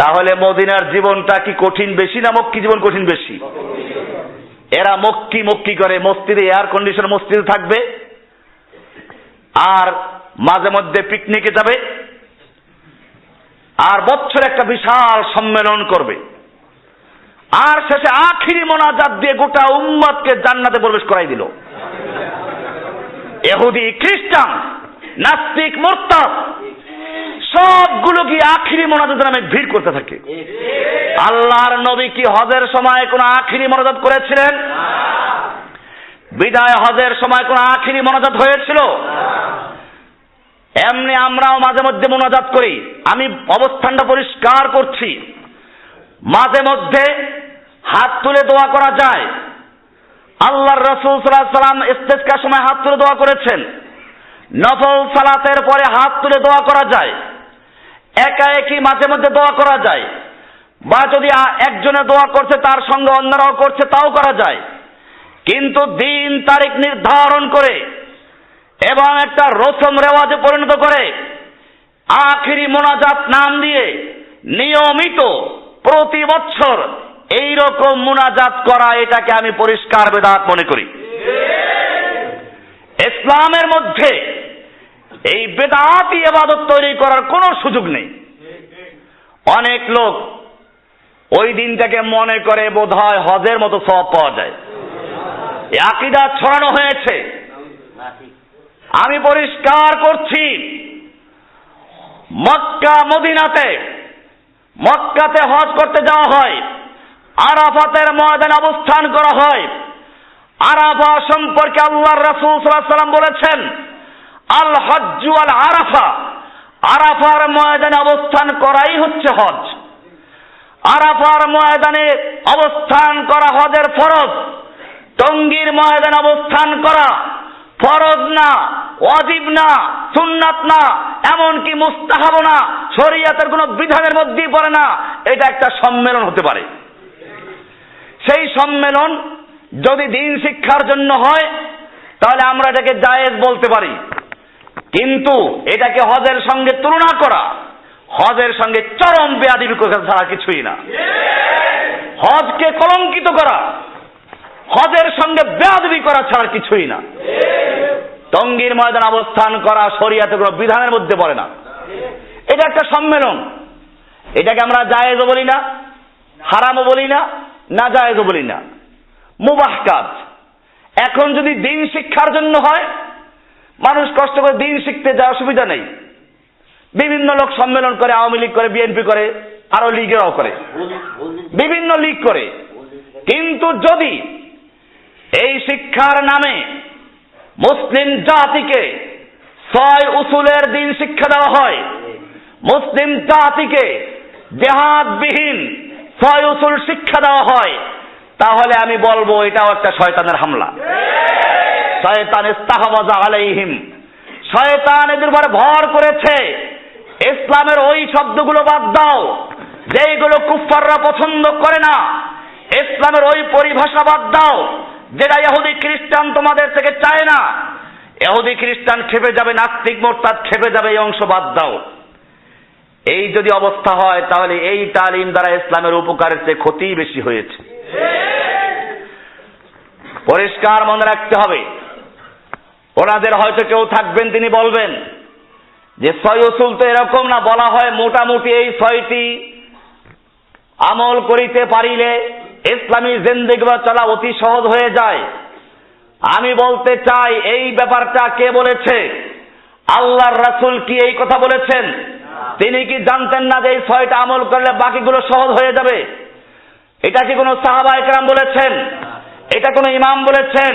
তাহলে মদিনার জীবনটা কি কঠিন বেশি না মক্কি জীবন কঠিন বেশি? এরা মক্কি করে, মসজিদে এয়ার কন্ডিশন মসজিদে থাকবে, আর মাঝে মধ্যে পিকনিকে যাবে, আর বছরে একটা বিশাল সম্মেলন করবে, আর শেষে আখিরি মোনাজাত দিয়ে গোটা উম্মতকে জান্নাতে প্রবেশ করাই দিল। ইহুদি, খ্রিস্টান, নাস্তিক, মুরতাদ সবগুলো কি আখিরি মোনাজাতের নামে ভিড় করতে থাকে। আল্লাহর নবী কি হজের সময় কোন আখিরি মোনাজাত করেছিলেন? বিদায় হজের সময় কোন আখিরি মোনাজাত হয়েছিল? এমনি আমরাও মাঝে মধ্যে মোনাজাত করি। আমি অবস্থানটা পরিষ্কার করছি, মাঝে মধ্যে হাত তুলে দোয়া করা যায়। আল্লাহর রাসূল সাল্লাল্লাহু আলাইহি ওয়াসাল্লাম ইস্তিসকার সময় হাত তুলে দোয়া করেছেন। নফল সালাতের পরে হাত তুলে দোয়া করা যায়, একা একই মাঝে মধ্যে দোয়া করা যায়, বা যদি একজনে দোয়া করছে তার সঙ্গে অন্যরাও করছে তাও করা যায়। কিন্তু দিন তারিখ নির্ধারণ করে এবং একটা রসম রেওয়াজে পরিণত করে আখিরি মোনাজাত নাম দিয়ে নিয়মিত প্রতি বছর এই রকম মুনাজাত করা, এটাকে আমি পরিষ্কার বেদাত মনে করি। ইসলামের মধ্যে এই বেদাতি ইবাদত তৈরি করার কোনো সুযোগ নেই। অনেক লোক ওই দিনটাকে মনে করে বোধহয় হজের মতো সওয়াব পাওয়া যায়, এই আকীদা ছড়ানো হয়েছে। আমি পরিষ্কার করছি, মক্কা মদিনাতে, মক্কাতে হজ করতে যাওয়া হয়, আরাফাতের ময়দানে অবস্থান করা হয়। আরাফা সম্পর্কে আল্লাহর রাসূল সাল্লাল্লাহু আলাইহি ওয়াসাল্লাম বলেছেন, আল হজ্জু আল আরাফা, আরাফার ময়দানে অবস্থান করাই হচ্ছে হজ। আরাফার ময়দানে অবস্থান করা হজের ফরজ। টঙ্গীর ময়দানে অবস্থান করা ফরজ না, ওয়াজিব না, সুন্নাত না, এমনকি মুস্তাহাব না, শরীয়তের কোনো বিধানের মধ্যেই পড়ে না। এটা একটা সম্মেলন হতে পারে। সেই সম্মেলন যদি দিন শিক্ষার জন্য হয় তাহলে আমরা এটাকে জায়েজ বলতে পারি, কিন্তু এটাকে হজের সঙ্গে তুলনা করা, হজের সঙ্গে চরম বেয়াদবি করা ছাড়া কিছুই না। হজকে কলঙ্কিত করা, হজের সঙ্গে বেয়াদবি করা ছাড়া কিছুই না। টঙ্গীর ময়দানে অবস্থান করা শরীয়তের কোনো বিধানের মধ্যে পড়ে না। এটা একটা সম্মেলন, এটাকে আমরা জায়েজও বলি না, হারামও বলি না, না জায়েজও বলি না, মুবাহ কাজ। এখন যদি দিন শিক্ষার জন্য হয়, মানুষ কষ্ট করে দিন শিখতে যায়, অসুবিধা নেই। বিভিন্ন লোক সম্মেলন করে, আওয়ামী লীগ করে, বিএনপি করে, আরো লীগেরাও করে, বিভিন্ন লীগ করে। কিন্তু যদি এই শিক্ষার নামে মুসলিম জাতিকে 6 উসুলের দিন শিক্ষা দেওয়া হয়, মুসলিম জাতিকে জেহাদবিহীন 6 উসুল শিক্ষা দেওয়া হয়, তাহলে আমি বলবো এটাও একটা শয়তানের হামলা। শয়তান ইস্তাহওয়াযা আলাইহিম, শয়তান এদের উপর ভর করেছে। ইসলামের ওই শব্দগুলো বাদ দাও যেগুলো কুফাররা পছন্দ করে না। ইসলামের ওই পরিভাষা বাদ দাও যেটা ইহুদি খ্রিস্টান তোমাদের থেকে চায় না। ইহুদি খ্রিস্টান খেপে যাবে, নাস্তিক মোরতাদ খেপে যাবে, এই অংশ বাদ দাও। এই যদি অবস্থা হয় তাহলে এই তালিম দ্বারা ইসলামের উপকারের চেয়ে ক্ষতি বেশি হয়েছে। পরিষ্কার মনে রাখতে হবে। ওনাদের হয়তো কেউ থাকবেন, তিনি বলবেন যে 6 উসুল তো এরকম না, বলা হয় মোটামুটি এই 6টি আমল করিতে পারিলে ইসলামী জিন্দেগি চলা অতি সহজ হয়ে যায়। আমি বলতে চাই, এই ব্যাপারটা কে বলেছে? আল্লাহর রাসূল কি এই কথা বলেছেন? তিনি কি জানতেন না যে এই 6টা আমল করলে বাকিগুলো সহজ হয়ে যাবে? এটা কি কোনো সাহাবা একরাম বলেছেন? এটা কোনো ইমাম বলেছেন?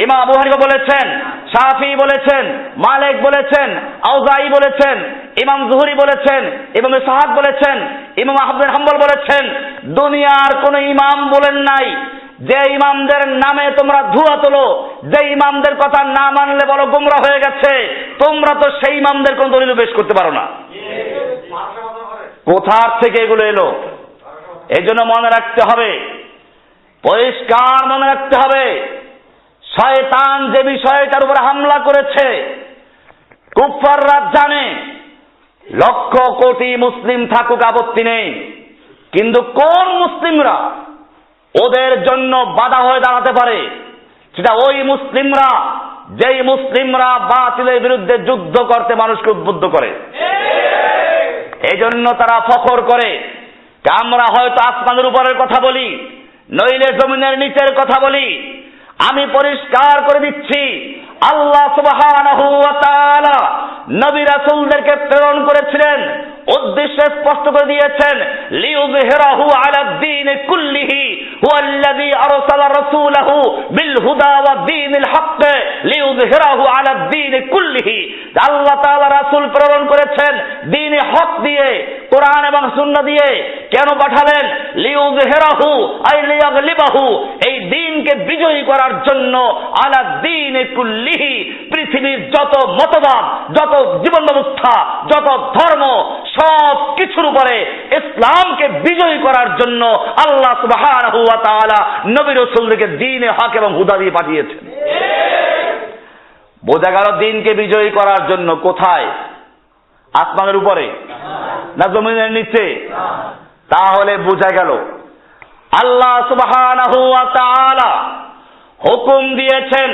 ইমাম আবু হানিফা বলেছেন, শাফি বলেছেন, মালিক বলেছেন, আউজাই বলেছেন, ইমাম জুহরি বলেছেন, ইমাম ইসহাক বলেছেন, ইমাম আহমদ বিন হাম্বল বলেছেন। দুনিয়ার কোন ইমাম বলেন নাই যে ইমামদের নামে তোমরা ধোঁয়া তোলো, যে ইমামদের কথা না মানলে বলো গোমরা হয়ে গেছে। তোমরা তো সেই ইমামদের কোন দলিল পেশ করতে পারো না। কোথার থেকে এগুলো এলো? এজন্য মনে রাখতে হবে, পরিষ্কার মনে রাখতে হবে, শয়তান যে বিষয়টার উপর হামলা করেছে, কুফাররা জানে লক্ষ কোটি মুসলিম থাকুক আপত্তি নেই, কিন্তু কোন মুসলিমরা ওদের জন্য বাধা হয়ে দাঁড়াতে পারে সেটা ওই মুসলিমরা, যেই মুসলিমরা বাতিলের বিরুদ্ধে যুদ্ধ করতে মানুষকে উদ্বুদ্ধ করে। এই জন্য তারা ফখর করে আমরা হয়তো আসমানের উপরের কথা বলি, নইলে জমিনের নিচের কথা বলি। আমি পরিষ্কার করে দিচ্ছি, আল্লাহ সুবহানাহু ওয়া তাআলা নবী রাসূলদেরকে প্রেরণ করেছিলেন, উদ্দেশ্য স্পষ্ট করে দিয়েছেন, লিইয়ুযহিরাহু আলাদ দীন কুল্লিহি হুয়াল্লাযী আরসালা রাসূলাহু বিল হুদা ওয়া দীনিল হক লিইয়ুযহিরাহু আলাদ দীন কুল্লিহি। আল্লাহ তাআলা রাসূল প্রেরণ করেছেন দ্বীনে হক দিয়ে, কোরআন এবং সুন্নাহ দিয়ে। কেন পাঠালেন? লিইয়ুযহিরাহু আই লিয়াগলিবাহু, এই দ্বীনকে বিজয়ী করার জন্য, আলাদ দীন কুল্লিহি, পৃথিবীর যত মতবাদ, যত জীবন ব্যবস্থা, যত ধর্ম, সব কিছুর উপরে ইসলামকে বিজয়ী করার জন্য আল্লাহ সুবহানাহু ওয়া তাআলা নবী রাসূলদেরকে দ্বীনে হক এবং হুদা দিয়ে পাঠিয়েছেন। বোঝা গেল দ্বীনকে বিজয়ী করার জন্য কোথায়? আসমানের উপরে না জমিনের নিচে? তাহলে বোঝা গেল আল্লাহ সুবহানাহু ওয়া তাআলা হুকুম দিয়েছেন,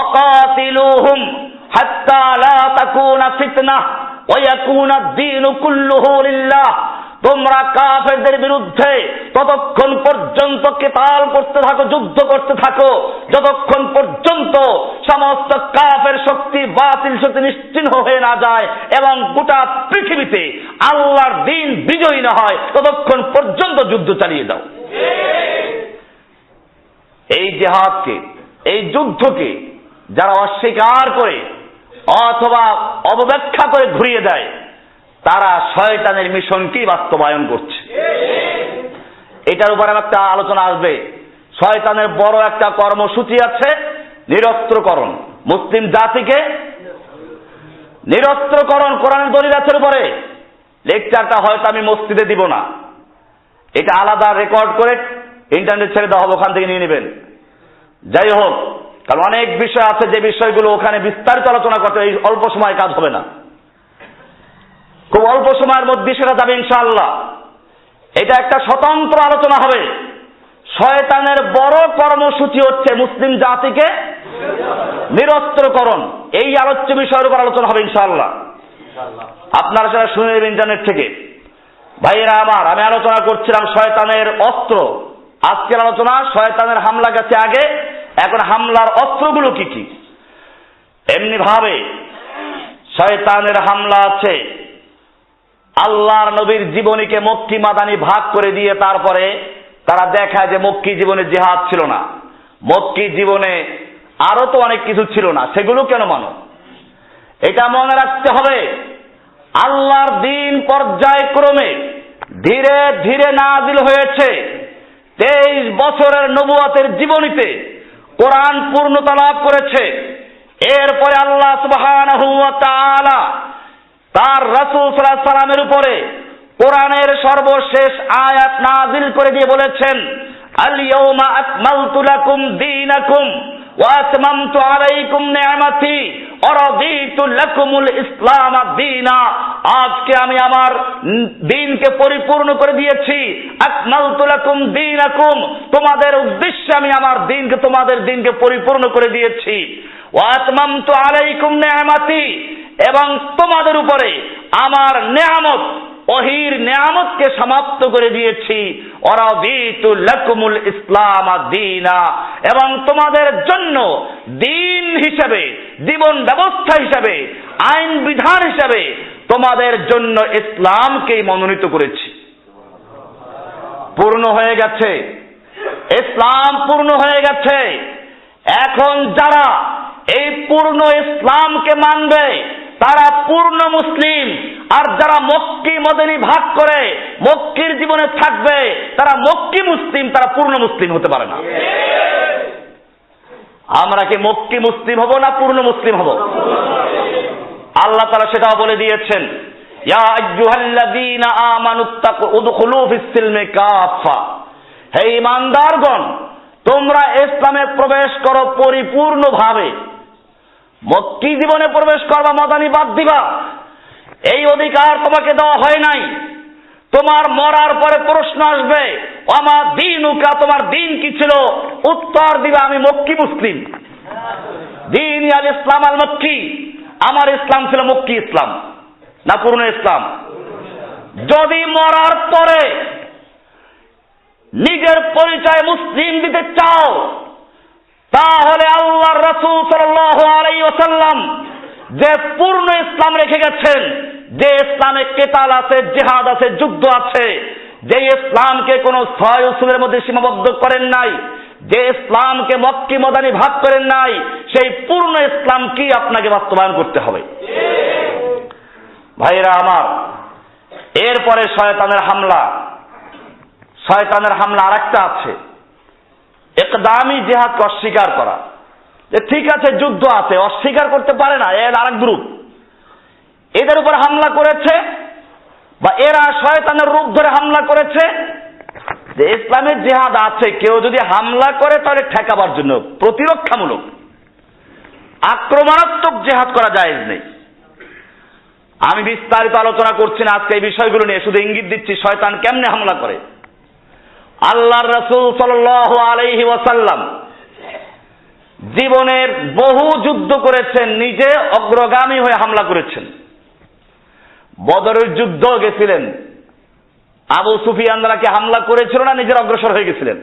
অকাতিলুহুম হাত্তা লা তাকুনা ফিতনাহ ওয়া ইয়াকুনা আদ-দীনু কুল্লুহু লিল্লাহ। তোমরা কাফেরদের বিরুদ্ধে ততক্ষণ পর্যন্ত কিতাল করতে থাকো, যুদ্ধ করতে থাকো, যতক্ষণ পর্যন্ত সমস্ত কাফের শক্তি, বাতিল শক্তি নিশ্চিহ্ন হয়ে না যায় এবং গোটা পৃথিবীতে আল্লাহর দ্বীন বিজয়ী না হয়, ততক্ষণ পর্যন্ত যুদ্ধ চালিয়ে যাও। এই জিহাদকে, এই যুদ্ধকে যারা অস্বীকার করে অথবা অবব্যাখ্যা করে ঘুরিয়ে দেয়, তারা শয়তানের মিশনকেই বাস্তবায়ন করছে। এটার উপর একটা আলোচনা আসবে। শয়তানের বড় একটা কর্মসূচি আছে, নিরস্ত্রকরণ। মুসলিম জাতিকে নিরস্ত্রকরণ, কোরআনের দলিল আছে উপরে। লেকচারটা হয়তো আমি মসজিদে দিব না, এটা আলাদা রেকর্ড করে ইন্টারনেট ছেড়ে দেওয়া হবে, ওখান থেকে নিয়ে নেবেন। যাই হোক, কারণ অনেক বিষয় আছে যে বিষয়গুলো ওখানে বিস্তারিত আলোচনা করতে এই অল্প সময় কাজ হবে না, খুব অল্প সময়ের মধ্যে সেটা যাবে ইনশাআল্লাহ। এটা একটা স্বতন্ত্র আলোচনা হবে। শয়তানের বড় কর্মসূচি হচ্ছে মুসলিম জাতিকে নিরস্ত্রকরণ। এই আলোচ্য বিষয়ের উপর আলোচনা হবে ইনশাআল্লাহ। আপনারা সেটা শুনে নেবেন ইন্টারনেট থেকে। ভাইয়েরা আমার, আমি আলোচনা করছিলাম শয়তানের অস্ত্র। আজকের আলোচনা শয়তানের হামলা গেছে আগে, এখন হামলার অস্ত্রগুলো কি কি। এমনি ভাবে শয়তানের হামলা আছে আল্লাহর নবীর জীবনীকে মক্কি মাদানি ভাগ করে দিয়ে তারপরে তারা দেখায় যে মক্কি জীবনে জিহাদ ছিল না, মক্কি জীবনে আরো তো অনেক কিছু ছিল না, সেগুলো কেন মানো? এটা মনে রাখতে হবে, আল্লাহর দ্বীন পর্যায়ক্রমে ধীরে ধীরে নাজিল হয়েছে। 23 বছরের নবুয়তের জীবনীতে কোরআন পূর্ণতা লাভ করেছে। এরপরে আল্লাহ সুবহানাহু ওয়া তাআলা তার রাসূল সাল্লাল্লাহু আলাইহি সাল্লামের উপরে কোরআনের সর্বশেষ আয়াত নাজিল করে দিয়ে বলেছেন, আল ইয়াউমা আকমালতু লাকুম দীনাকুম ওয়া আতমামতু আলাইকুম নি'মাতি ওয়া রাদিতু লাকুমুল ইসলাম দীনা। আজকে আমি আমার দ্বীনকে পরিপূর্ণ করে দিয়েছি। আকমালতু লাকুম দীনাকুম, তোমাদের উদ্দেশ্যে আমি আমার দ্বীনকে, তোমাদের দ্বীনকে পরিপূর্ণ করে দিয়েছি। ওয়া আতমামতু আলাইকুম নি'মাতি, এবং তোমাদের উপরে আমার নেয়ামত, ওহির নেয়ামতকে সমাপ্ত করে দিয়েছি। ওয়ারাদিতু লাকুমুল ইসলাম দীনা, এবং তোমাদের জন্য দ্বীন হিসেবে, জীবন ব্যবস্থা হিসেবে, আইন বিধান হিসেবে তোমাদের জন্য ইসলামকেই মনোনীত করেছি। পূর্ণ হয়ে গেছে, ইসলাম পূর্ণ হয়ে গেছে। এখন যারা এই পূর্ণ ইসলামকে মানবে তারা পূর্ণ মুসলিম, আর যারা মক্কি মদিনী ভাগ করে মক্কির জীবনে থাকবে তারা মক্কি মুসলিম, তারা পূর্ণ মুসলিম হতে পারে না। আমরা কি মক্কি মুসলিম হব না পূর্ণ মুসলিম হব? আল্লাহ তাআলা সেটাও বলে দিয়েছেন, ইয়া আইয়ুহাল্লাযীনা আমানুত্তাকু উদখুলু ফিস-সিলমি কাফা, হে ঈমানদারগণ তোমরা ইসলামে প্রবেশ করো পরিপূর্ণভাবে। মক্কি জীবনে প্রবেশ করবা, মদানি বাদ দিবা, এই অধিকার তোমাকে দেওয়া হয় নাই। তোমার মরার পরে প্রশ্ন আসবে, আমা দীনুকা, তোমার দিন কি ছিল? উত্তর দিবা, আমি মক্কি মুসলিম। দীন আল ইসলাম আল মক্কি, আমার ইসলাম ছিল মক্কি ইসলাম না পূর্ণ ইসলাম। যদি মরার পরে নিজের পরিচয় মুসলিম দিতে চাও, তাহলে আল্লাহর রাসূল সাল্লাল্লাহু আলাইহি ওয়াসাল্লাম যে পূর্ণ ইসলাম রেখে গেছেন, যে ইসলামে কিতাল আছে, জিহাদ আছে, যুদ্ধ আছে, যে ইসলামকে কোনো ছয় উসুলের মধ্যে সীমাবদ্ধ করেন নাই, যে ইসলামকে মক্কি মদানি ভাগ করেন নাই, সেই পূর্ণ ইসলাম কি আপনাকে বাস্তবায়ন করতে হবে। ভাইরা আমার, এরপরে শয়তানের হামলা। শয়তানের হামলা আরেকটা আছে, ইকদামি জিহাদকে অস্বীকার করা। যে ঠিক আছে যুদ্ধ আছে, অস্বীকার করতে পারে না, এর আরেক গ্রুপ এদের উপর হামলা করেছে, বা এরা শয়তানের রূপ ধরে হামলা করেছে। যে ইসলামের জিহাদ আছে, কেউ যদি হামলা করে তাহলে ঠেকাবার জন্য, প্রতিরক্ষামূলক, আক্রমণাত্মক জিহাদ করা জায়েজ নেই। আমি বিস্তারিত আলোচনা করছি না আজকে এই বিষয়গুলো নিয়ে, শুধু ইঙ্গিত দিচ্ছি শয়তান কেমনে হামলা করে। আল্লাহর রাসূল সাল্লাল্লাহু আলাইহি ওয়াসাল্লাম জীবনের বহু যুদ্ধ করেছেন, নিজে অগ্রগামী হয়ে হামলা করেছেন। বদরের যুদ্ধ গেছিলেন, আবু সুফিয়ানরাকে হামলা করেছিল না নিজের অগ্রসর হয়ে গেছিলেন?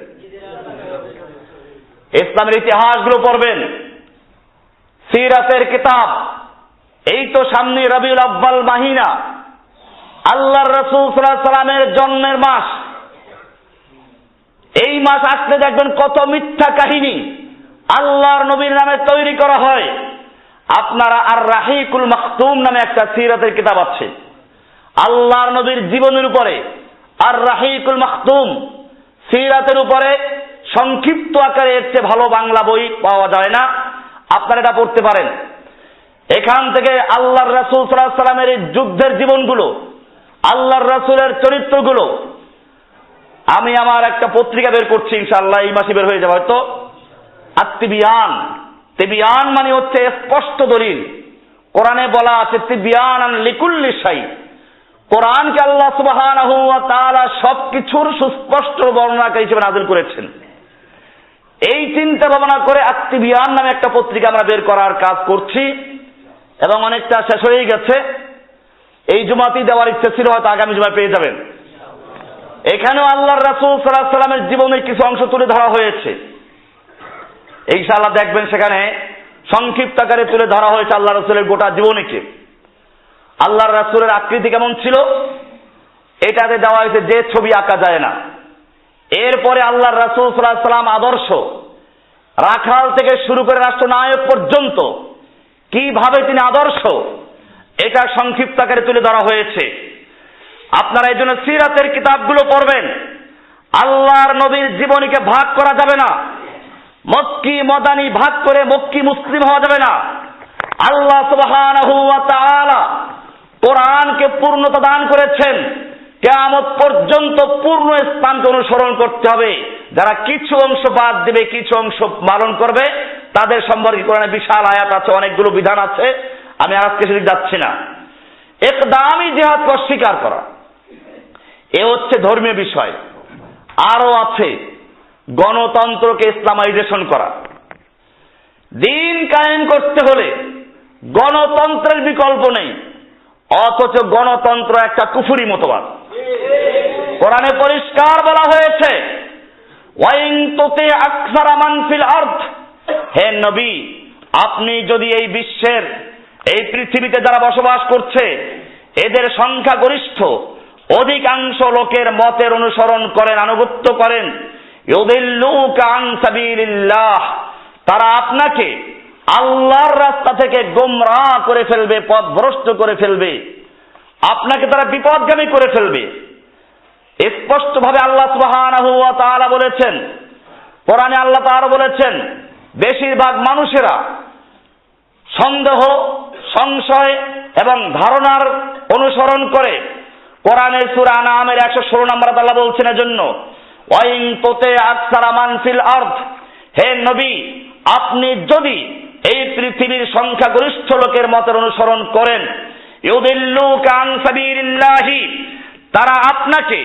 ইসলামের ইতিহাসগুলো পড়বেন, সিরাতের কিতাব। এই তো সামনে রবিউল আউয়াল মাহিনা, আল্লাহর রাসূল সাল্লাল্লাহু আলাইহি সাল্লামের জন্মের মাস। এই মাস আসলে দেখবেন কত মিথ্যা কাহিনী আল্লাহর নবীর নামে তৈরি করা হয়। আপনারা আর রাহিকুল মাখতুম নামে একটা সিরাতের কিতাব আছে, আল্লাহর নবীর জীবনের উপরে আর রাহিকুল মাখতুম সিরাতের উপরে সংক্ষিপ্ত আকারে এর চেয়ে ভালো বাংলা বই পাওয়া যায় না, আপনারা এটা পড়তে পারেন। এখান থেকে আল্লাহর রাসূল সাল্লাল্লাহু আলাইহি সাল্লামের এই যুদ্ধের জীবনগুলো, আল্লাহর রাসূলের চরিত্রগুলো, আমি আমার একটা পত্রিকা বের করছি, ইনশাআল্লাহ এই মাসে বের হয়ে যাবে হয়তো, আত-তিবিয়ান। তিবিয়ান মানে হচ্ছে স্পষ্ট দলিল। কোরআনে বলা আছে তিবিয়ানান লিকুল্লি শাই। কোরআনকে আল্লাহ সুবহানাহু ওয়া তাআলা সবকিছুর সুস্পষ্ট বর্ণনাকারী হিসেবে নাযিল করেছেন। এই চিন্তা ভাবনা করে আত-তিবিয়ান নামে একটা পত্রিকা আমরা বের করার কাজ করছি, এবং অনেকটা শেষ হয়ে গেছে। এই জুমাতেই দেওয়ার ইচ্ছা ছিল, হয়তো আগামী জুমায় পেয়ে যাবেন। এখানেও আল্লাহর রাসূল সাল্লাল্লাহু আলাইহি সাল্লামের জীবনের কিছু অংশ তুলে ধরা হয়েছে। ইনশাআল্লাহ দেখবেন সেখানে সংক্ষিপ্ত আকারে তুলে ধরা হয়েছে আল্লাহ রাসূলের গোটা জীবনীকে। আল্লাহর রাসূলের আকৃতি কেমন ছিল এটাতে দেওয়া হয়েছে, যে ছবি আঁকা যায় না। এরপরে আল্লাহর রাসূল সাল্লাল্লাহু আলাইহি সাল্লাম আদর্শ, রাখাল থেকে শুরু করে রাষ্ট্রনায়ক পর্যন্ত কিভাবে তিনি আদর্শ, এটা সংক্ষিপ্ত আকারে তুলে ধরা হয়েছে। আপনারা এই জন্য সিরাতের কিতাবগুলো পড়বেন। আল্লাহর নবীর জীবনীকে ভাগ করা যাবে না, মক্কি মদানি ভাগ করে মক্কি মুসলিম হওয়া যাবে না। আল্লাহ সুবহানাহু ওয়া তাআলা কোরআনকে পূর্ণতা দান করেছেন, কিয়ামত পর্যন্ত পূর্ণ ইসলামকে অনুসরণ করতে হবে। যারা কিছু অংশ বাদ দিবে, কিছু অংশ পালন করবে, তাদের সম্পর্কে কোরআনে বিশাল আয়াত আছে, অনেকগুলো বিধান আছে, আমি আজকে সেদিকে যাচ্ছি না। একদামি জিহাদকে অস্বীকার করা, এ হচ্ছে ধর্মীয় বিষয়। আরো আছে গণতন্ত্রকে ইসলামাইজেশন করা। দিন কায়েম করতে হলে গণতন্ত্রের বিকল্প নেই, অথচ গণতন্ত্র একটা কুফরি মতবাদ। কোরআনে পরিষ্কার বলা হয়েছে, ওয়াইন তুতি আকসারা মান ফিল আরদ, হে নবী আপনি যদি এই বিশ্বের, এই পৃথিবীতে যারা বসবাস করছে এদের সংখ্যাগরিষ্ঠ অধিকাংশ লোকের মতের অনুসরণ করেন, আনুগত্য করেন, ইউদিল্লুকা আন সাবিলিল্লাহ, তারা আপনাকে আল্লাহর রাস্তা থেকে গোমরাহ করে ফেলবে, পথভ্রষ্ট করে ফেলবে, আপনাকে তারা বিপদগামী করে ফেলবে। স্পষ্টভাবে আল্লাহ সুবহানাহু ওয়া তাআলা বলেছেন, কোরআনে আল্লাহ তাআলা বলেছেন, বেশিরভাগ মানুষেরা সন্দেহ, সংশয় এবং ধারণার অনুসরণ করে। কোরআনের সূরা আনআমের 116 নম্বর আল্লাহ বলছেন এজন্য, ওয়াইন তুতি আকসারা মান ফিল আরদ, হে নবী আপনি যদি এই পৃথিবীর সংখ্যাগরিষ্ঠ লোকের মতের অনুসরণ করেন, ইউদিল্লুকা আন সাবিলিল্লাহি, তারা আপনাকে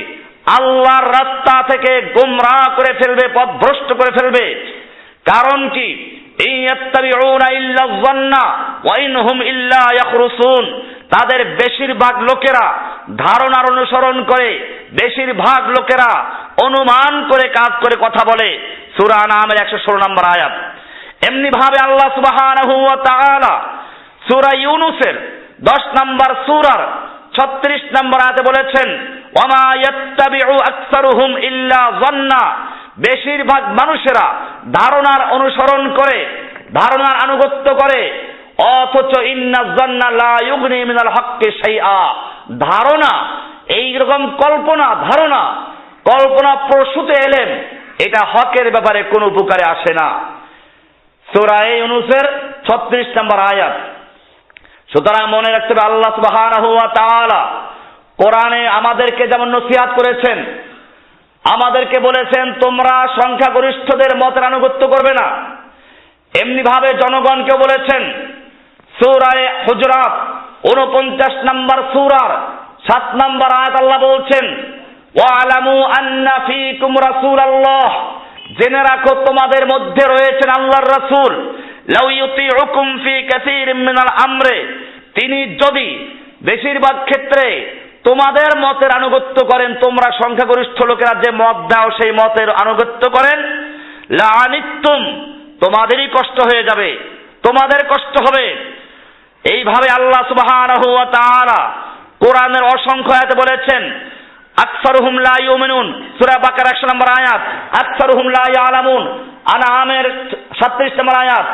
আল্লাহর রাস্তা থেকে গোমরাহ করে ফেলবে, পথভ্রষ্ট করে ফেলবে। কারণ কি, ইয়াত্তাবিউনা ইল্লা যান্না ওয়া ইনহুম ইল্লা ইয়াখরুসুন, তাদের বেশিরভাগ লোকেরা ধারণার অনুসরণ করে, বেশিরভাগ লোকেরা অনুমান করে কাজ করে, কথা বলে। সূরা আনআমের 116 নম্বর আয়াত। এমনি ভাবে আল্লাহ সুবহানাহু ওয়া তাআলা সূরা ইউনূসের 10 নম্বর সূরার 36 নম্বর আয়াতে বলেছেন, ওয়ামা ইয়াত্তাবিউ আকসারুহুম ইল্লা যান্না, বেশিরভাগ মানুষেরা ধারণার অনুসরণ করে, ধারণার আনুগত্য করে, অথচ ইন্নাজ যান্না লা ইউগনি মিনাল হক্কি শাইআ, ধারণা, এইরকম কল্পনা, ধারণা, কল্পনা প্রসূত এলেম, এটা হকের ব্যাপারে কোনো উপকারে আসে না। সূরা ইউনূসের 36 নম্বর আয়াত। সুতরাং মনে রাখতে হবে, আল্লাহ সুবহানাহু ওয়া তাআলা কোরআনে আমাদেরকে যেমন নসিহত করেছেন, আমাদেরকে বলেছেন তোমরা সংখ্যাগরিষ্ঠদের মতের আনুগত্য করবে না, এমনি ভাবে জনগণকে বলেছেন। সূরা হুজুরাত 49 নম্বর সূরার 7 নম্বর আয়াত আল্লাহ বলছেন, ওয়ালামু আন্না ফীকুম রাসূলাল্লাহ, জেনে রাখো তোমাদের মধ্যে রয়েছেন আল্লাহর রাসূল। লাউ ইউতিউকুম ফি কাসীরিম মিনাল আমরে, তিনি যদি বেশিরভাগ ক্ষেত্রে তোমাদের মতের আনুগত্য করেন, তোমরা সংখ্যাগরিষ্ঠ লোকেরা যে মত দাও সেই মতের আনুগত্য করেন, লাআনিতুম, তোমাদেরই কষ্ট হয়ে যাবে, তোমাদের কষ্ট হবে। এইভাবে আল্লাহ সুবহানাহু ওয়া তাআলা কোরআনের অসংখ্য আয়াতে বলেছেন, আকসারুহুম লা ইউমিনুন, সূরা বাকারা 100 নম্বর আয়াত, আকসারুহুম লা ইয়ালামুন, আনআমের 37 নম্বর আয়াত,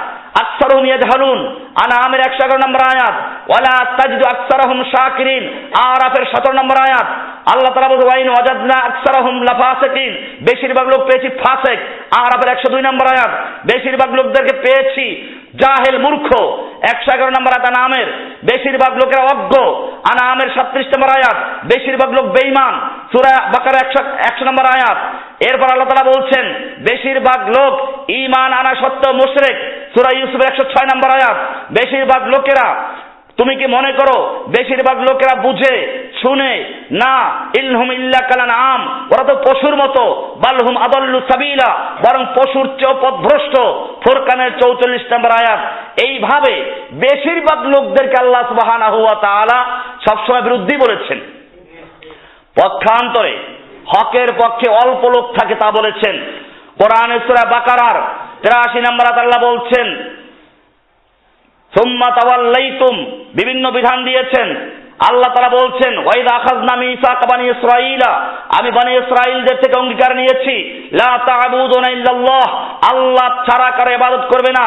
আকসারুহুম ইয়াজহালুন, আনআমের 111 নম্বর আয়াত, ওয়ালা তাজিদু আকসারুহুম শাকিরিন, আরাফের 17 নম্বর আয়াত। আল্লাহ তাআলা বলেন ওয়াইন ওয়াজাদনা আকসারুহুম লাফাসিকিন, বেশিরভাগ লোক পেয়েছি ফাসিক, আরাফের 102 নম্বর আয়াত। বেশিরভাগ লোকদেরকে পেয়েছি জাহেল, মূর্খ, 111 নম্বর আয়াত আনআমের। বেশিরভাগ লোকেরা অজ্ঞ, আনআমের 37 নম্বর আয়াত। বেশিরভাগ লোক বেঈমান, সূরা বাকারা 100 নম্বর আয়াত। এরপর আল্লাহ তাআলা বলছেন বেশিরভাগ লোক ঈমান আনা সত্ত্বেও মুশরিক, সূরা ইউসুফের 106 নম্বর আয়াত। বেশিরভাগ লোকেরা, তুমি কি মনে করো বেশিরভাগ লোকেরা বুঝে শুনে না? ইনহুম ইল্লা কালানআম, ওরা তো পশুর মতো। বালহুম আদাল্লু সাবিলা, বরং পশুর চেয়েও পথভ্রষ্ট, ফুরকানের 44 নম্বর আয়াত। এইভাবে বেশিরভাগ লোকদেরকে আল্লাহ সুবহানাহু ওয়া তাআলা সবসময় বিরুদ্ধী বলেছেন। পক্ষান্তরে হকের পক্ষে অল্প লোক থাকে তা বলেছেন। কোরআনের সূরা বাকারার 83 নম্বর আয়াত আল্লাহ বলছেন, সুম্মা তাওয়াল্লাইতুম, বিভিন্ন বিধান দিয়েছেন। আল্লাহ তাআলা বলছেন, ওয়াইদা আখাযনা মিসাকা বানি ইসরাঈলা, আমি বনি ইসরাঈলদের থেকে অঙ্গীকার নিয়েছি, লা তা'বুদুনা ইল্লাল্লাহ, আল্লাহ ছাড়া কারো ইবাদত করবে না।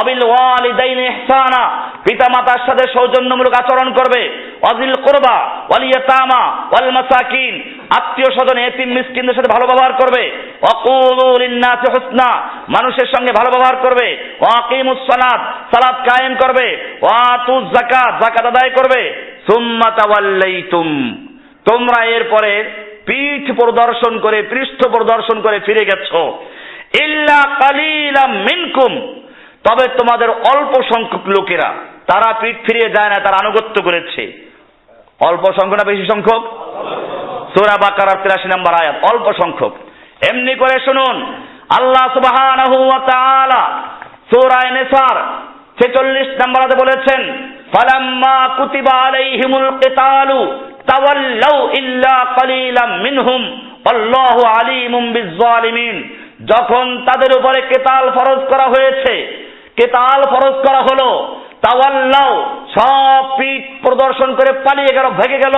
অবিল ওয়ালিদাইনি ইহসানা, পিতামাতার সাথে সৌজন্যমূলক আচরণ করবে। ওয়াজিল কুরবা ওয়াল ইয়াতামা ওয়াল মাসাকিন, আত্মীয় স্বজন এতিম মিসকিনদের সাথে ভালো ব্যবহার করবে। ওয়াকুলু লিন-নাসি হুসনা, মানুষের সঙ্গে ভালো ব্যবহার করবে। ওয়াকিমুস সালাত, সালাত কায়েম করবে। ওয়াতুজ যাকাত, যাকাত আদায় করবে। সুম্মা তাওয়াল্লাইতুম, তোমরা এরপরে পিঠ প্রদর্শন করে, পৃষ্ঠ প্রদর্শন করে ফিরে গেছো। ইল্লা কালিলাম মিনকুম, তবে তোমাদের অল্প সংখ্যক লোকেরা, তারা পিঠ ফিরিয়ে যায় না, তারা আনুগত্য করেছে। অল্প সংখ্যক না বেশি সংখ্যক? সূরা বাকারার 83 নম্বর আয়াত, অল্প সংখ্যক। এমনি করে শুনুন, আল্লাহ সুবহানাহু ওয়া তাআলা সূরা নিসার 46 নম্বর আয়াতে বলেছেন, ফালাম্মা কুতিবা আলাইহিমুল কিতালু তাওয়াল্লাউ ইল্লা কালিলাম মিনহুম আল্লাহু আলিমুম বিজ-জালিমিন, যখন তাদের উপরে কিতাল ফরজ করা হয়েছে, কিতাল ফরজ করা হলো, তাওয়াল্লাউ, সব পিঠ প্রদর্শন করে পালিয়ে গেল, ভেগে গেল।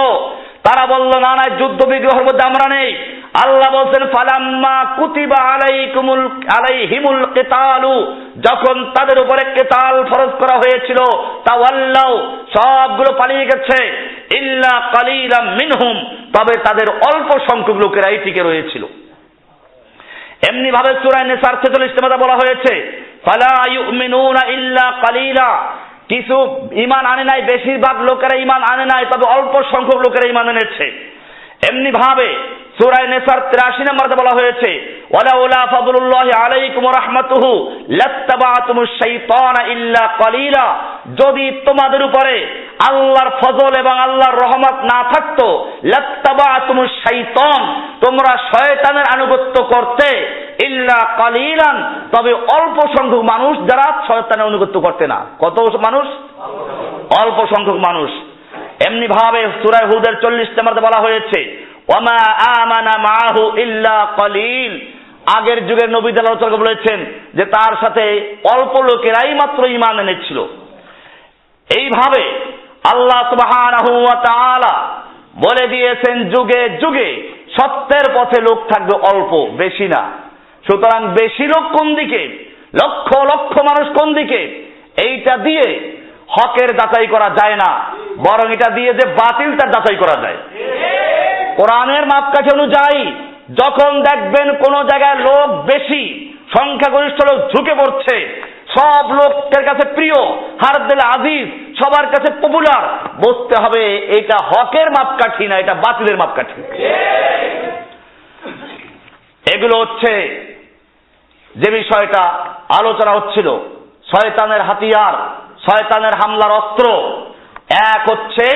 তারা বলল না না, যুদ্ধ বিগ্রহের মধ্যে আমরা নেই। আল্লাহ বলছেন ফালাম্মা কুতিবা আলাইহিমুল কিতালু, যখন তাদের উপরে কিতাল ফরজ করা হয়েছিল, তাওয়াল্লাউ, সবগুলো পালিয়ে গেছে। ইল্লা কালিলাম মিনহুম, তবে তাদের অল্প সংখ্যক লোকেরাই টিকে রয়েছিল। এমনি ভাবে সূরা নিসার 46 নম্বরে বলা হয়েছে, ফালা ইউমিনুনা ইল্লা কালিলা, কিছু ঈমান আনে নাই, বেশিরভাগ লোকেরা ঈমান আনে নাই, তবে অল্প সংখ্যক লোকেরা ঈমান এনেছে। এমনি ভাবে সূরা নিসার 83 নম্বরে বলা হয়েছে, ওয়ালাউলা ফাদলুল্লাহি আলাইকুম ওয়া রাহমাতুহু লাত্তাবাতুমুশ শাইতানা ইল্লা কালিলা, যদি তোমাদের উপরে আল্লাহর ফজল এবং আল্লাহর রহমত না থাকতো, লাত্তাবাতুমুশ শাইতান, তোমরা শয়তানের আনুগত্য করতে, ইল্লা কালিলান, তবে অল্প সংখ্যক মানুষ যারা শয়তানের আনুগত্য করতে না। কত মানুষ? অল্প সংখ্যক মানুষ। এমনি ভাবে সূরা হুদের 40 নম্বরে বলা হয়েছে, ওয়ামা আমানা মাহু ইল্লা কালিল, আগের যুগের নবীদের আলোচনা বলেছেন যে তার সাথে অল্প লোকেরাই মাত্র ঈমান এনেছিল। এইভাবে আল্লাহ সুবহানাহু ওয়া তাআলা বলে দিয়েছেন, যুগে যুগে সত্যের পথে লোক থাকবে অল্প, বেশি না। সুতরাং বেশি লোক কোন দিকে, লক্ষ লক্ষ মানুষ কোন দিকে, এইটা দিয়ে হকের যাচাই করা যায় না, বরং এটা দিয়ে যে বাতিলটা যাচাই করা যায়। কোরআনের মাপকাঠি অনুযায়ী যখন দেখবেন কোন জায়গায় লোক বেশি, সংখ্যাগরিষ্ঠ লোক ঝুঁকে পড়ছে, সব লোকের কাছে প্রিয়, হারদেল আজিজ, সবার কাছে পপুলার, বুঝতে হবে এটা হকের মাপকাঠি না, এটা বাতিলের মাপকাঠি। এগুলো হচ্ছে যে বিষয়টা আলোচনা হচ্ছিল, শয়তানের হাতিয়ার, শয়তানের হামলার অস্ত্র। এক হচ্ছে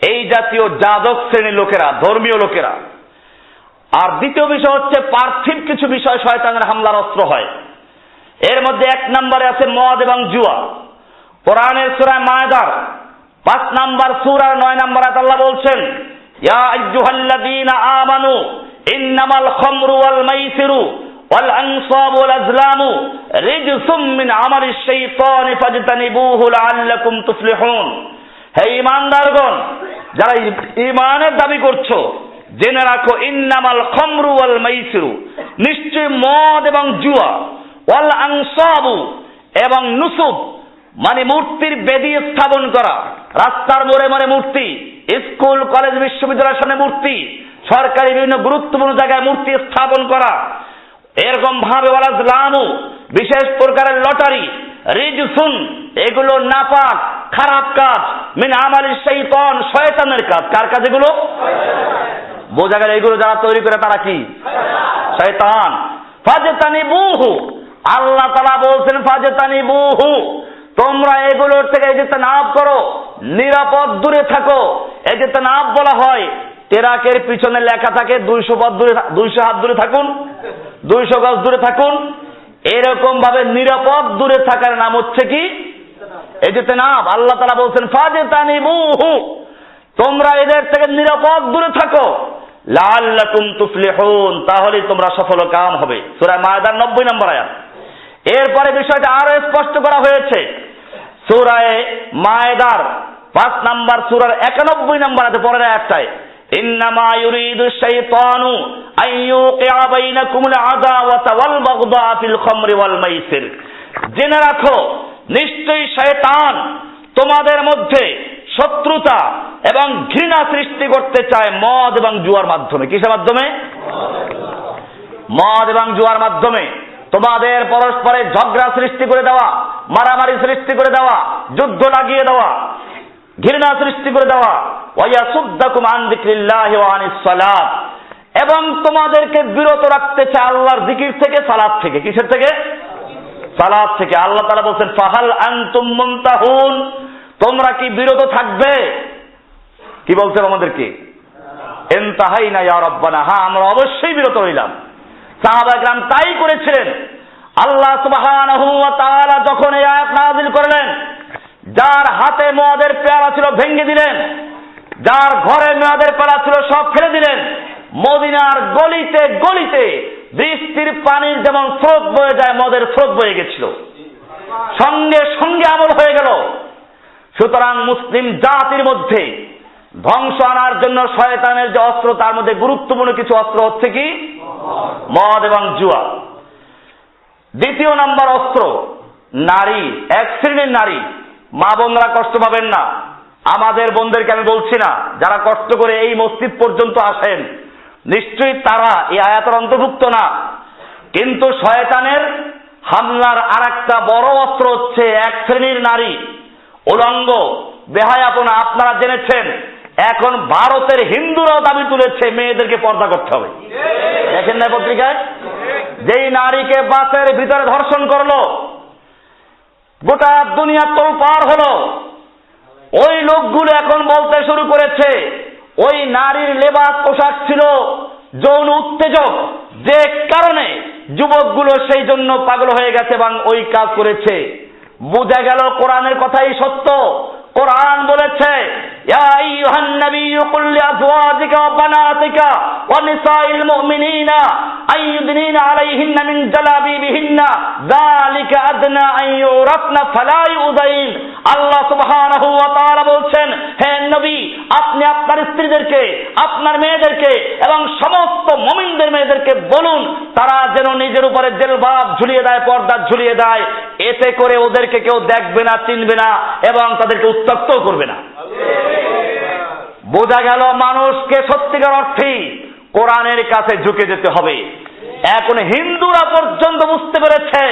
এই জাতীয় যাজক শ্রেণীর লোকেরা, ধর্মীয় লোকেরা, আর দ্বিতীয় বিষয় হচ্ছে পার্থিব কিছু বিষয় শয়তানের হামলার অস্ত্র হয়। এর মধ্যে 1 নম্বরে আছে মদ এবং জুয়া। কোরআনের সূরা মায়েদার 5 নম্বর সূরার 9 নম্বর আয়াতে আল্লাহ বলছেন, ইয়া আইয়ুহাল্লাযীনা আমানু ইন্নামাল খামরু ওয়াল মাইসিরু ওয়াল আনসাবু ওয়াল আজলামু রিজসুম মিন আমালিশ শাইতানি ফাজতানিবুহু লাআল্লাকুম তুফলিহুন। হে ঈমানদারগণ, যারা ঈমানের দাবি করছো, জেনে রাখো ইন্নামাল খামরু ওয়াল মাইসিরু, নিশ্চয় মদ এবং জুয়া, ওয়াল আনসাবু এবং নুসুব মানে মূর্তির বেদি স্থাপন করা, রাস্তার মোড়ে মোড়ে মূর্তি, স্কুল কলেজ বিশ্ববিদ্যালয়ের সামনে মূর্তি, সরকারি বিভিন্ন গুরুত্বপূর্ণ জায়গায় মূর্তি স্থাপন করা, এরকম ভাবে ওয়াল আজলামু বিশেষ প্রকারের লটারি, রিজসুন এগুলো নাপাক খারাপ কাজ, মিন আমালিশ শাইতান শয়তানের কাজ। কার কাজ এগুলো? বোঝা গেল এগুলো যারা তৈরি করে তারা কি? শয়তান। ফাজতানিবুহু, আল্লাহ তাআলা বলছেন ফাজতানিবুহু, তোমরা এগুলোর থেকে ইজতিনাব করো, নিরাপদ দূরে থাকো। ইজতিনাব বলা হয় টেরাকের পিছনে লেখা থাকে 200 হাত দূরে থাকুন, 200 গজ দূরে থাকুন। এরকম ভাবে নিরাপদ দূরে থাকার নাম হচ্ছে কি? ইজতিনাব। আল্লাহ তাআলা বলছেন ফাজতানিবুহু, তোমরা এদের থেকে নিরাপদ দূরে থাকো, লাআল্লাকুম তুফলিহুন, তাহলে তোমরা সফল কাম হবে। সূরা মায়েদার 90 নম্বর আয়াত। এরপরে বিষয়টা আরো স্পষ্ট করা হয়েছে সূরা মায়েদার 5 নম্বর সূরার 91 নম্বর আয়াতে, পরের আয়াতটায়, ইন্নামা ইউরিদু শাইতানু আইয়ুকিআ বাইনাকুমুল আদাওয়াতা ওয়াল বাগদা ফিল খামরি ওয়াল মাইসির। জেনে রাখো নিশ্চয়ই শয়তান তোমাদের মধ্যে শত্রুতা এবং ঘৃণা সৃষ্টি করতে চায় মদ এবং জুয়ার মাধ্যমে। কিসের মাধ্যমে? মদ এবং জুয়ার মাধ্যমে তোমাদের পরস্পরে ঝগড়া সৃষ্টি করে দেওয়া, মারামারি সৃষ্টি করে দেওয়া, যুদ্ধ লাগিয়ে দেওয়া, ঘৃণা সৃষ্টি করে দেওয়া, ওয়ায়াসুদ্দাকুম আন যিকরিল্লাহি ওয়া আনিস সালাত, এবং তোমাদেরকে বিরত রাখতে চায় আল্লাহর জিকির থেকে, সালাত থেকে। কিসের থেকে? সালাত থেকে। আল্লাহ তাআলা বলেন ফাহাল আনতুম মুনতাহুন, তোমরা কি বিরত থাকবে? কি বলছেন আমাদেরকে? ইনতাহাইনা ইয়া রাব্বানা, হ্যাঁ আমরা অবশ্যই বিরত হইলাম। সাহাবায়ে কেরাম তাই করেছিলেন। আল্লাহ সুবহানাহু ওয়া তাআলা যখন এই আয়াত নাযিল করলেন, যার হাতে মদের পেয়ালা ছিল ভেঙে দিলেন, যার ঘরে মদের পেয়ালা ছিল সব ফেলে দিলেন। মদিনার গলিতে গলিতে বৃষ্টির পানির যেমন স্রোত বয়ে যায়, মদের স্রোত বয়ে গেছিল, সঙ্গে সঙ্গে আমল হয়ে গেল। সুতরাং মুসলিম জাতির মধ্যে ধ্বংস আনার জন্য শয়তানের যে অস্ত্র, তার মধ্যে গুরুত্বপূর্ণ কিছু অস্ত্র হচ্ছে কি? মদ এবং জুয়া। দ্বিতীয় নাম্বার অস্ত্র নারী, এক শ্রেণীর নারী। মা বোনরা কষ্ট পাবেন না, আমাদের বোনদেরকে আমি বলছি না, যারা কষ্ট করে এই মসজিদ পর্যন্ত আসেন নিশ্চয়ই তারা এই আয়াতের অন্তর্ভুক্ত না। কিন্তু শয়তানের হামলার আরেকটা বড় অস্ত্র হচ্ছে এক শ্রেণীর নারী, উলঙ্গ, বেহায়াপনা। আপনারা জেনেছেন এখন ভারতের হিন্দুরাও দাবি তুলেছে মেয়েদেরকে পর্দা করতে হবে। দেখেন না পত্রিকায়? যেই নারীকে বাসের ভিতরে ধর্ষণ করলো, গোটা দুনিয়া তোলপাড় হলো, ওই লোকগুলো এখন বলতে শুরু করেছে ওই নারীর লেবাস পোশাক ছিল যৌন উত্তেজক, যে কারণে যুবকগুলো সেই জন্য পাগল হয়ে গেছে এবং ওই কাজ করেছে। বুঝা গেল কোরআনের কথাই সত্য। কোরআন বলেছে ইয়া আইয়ুহান নাবিয়্যু কুল লিআজওয়াজিকা ওয়া বানাতিকা ওয়া নিসাইল মুমিনিনা আইয়ুদনিনা আলাইহিন্না মিন জালাবিবিহিন্না যালিকা আদনা আন ইউরাফনা ফালা ইউযাইন। আল্লাহ সুবহানাহু ওয়া তাআলা বলছেন, হে নবী, আপনি আপনার স্ত্রীদেরকে, আপনার মেয়েদেরকে এবং সমস্ত মুমিনদের মেয়েদেরকে বলুন তারা যেন নিজের উপরে জেলবাব ঝুলিয়ে দেয়, পর্দা ঝুলিয়ে দেয়। এতে করে ওদেরকে কেউ দেখবে না, চিনবে না এবং তাদেরকে উত্ত্যক্ত করবে না। বোঝা গেল মানুষকে সত্যিকার অর্থেই কোরআনের কাছে ঝুঁকে যেতে হবে। এখন হিন্দুরা পর্যন্ত বুঝতে পেরেছে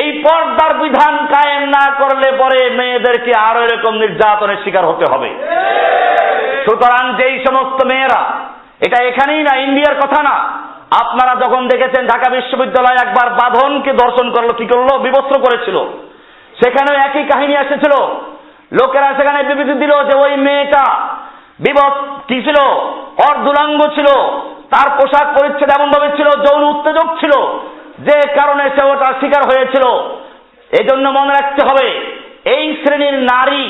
এই পর্দার বিধান কায়েম না করলে পরে মেয়েদেরকে আরো এরকম নির্যাতনের শিকার হতে হবে। সুতরাং যেই সমস্ত মেয়েরা, এটা এখানেই না, ইন্ডিয়ার কথা না, আপনারা যখন দেখেছেন ঢাকা বিশ্ববিদ্যালয় একবার বাঁধনকে ধর্ষণ করলো, কি করলো? বিবস্ত্র করেছিল। সেখানেও একই কাহিনী এসেছিল। লোকেরা সেখানে বিবৃতি দিল যে ওই মেয়েটা কি ছিল? অর্ধুলাঙ্গ ছিল, তার পোশাক পরিচ্ছদ এমন ভাবে ছিল, যৌন উত্তেজক ছিল, যে কারণে সে ওটার শিকার হয়েছিল। এজন্য মনে রাখতে হবে, এই শ্রেণীর নারী,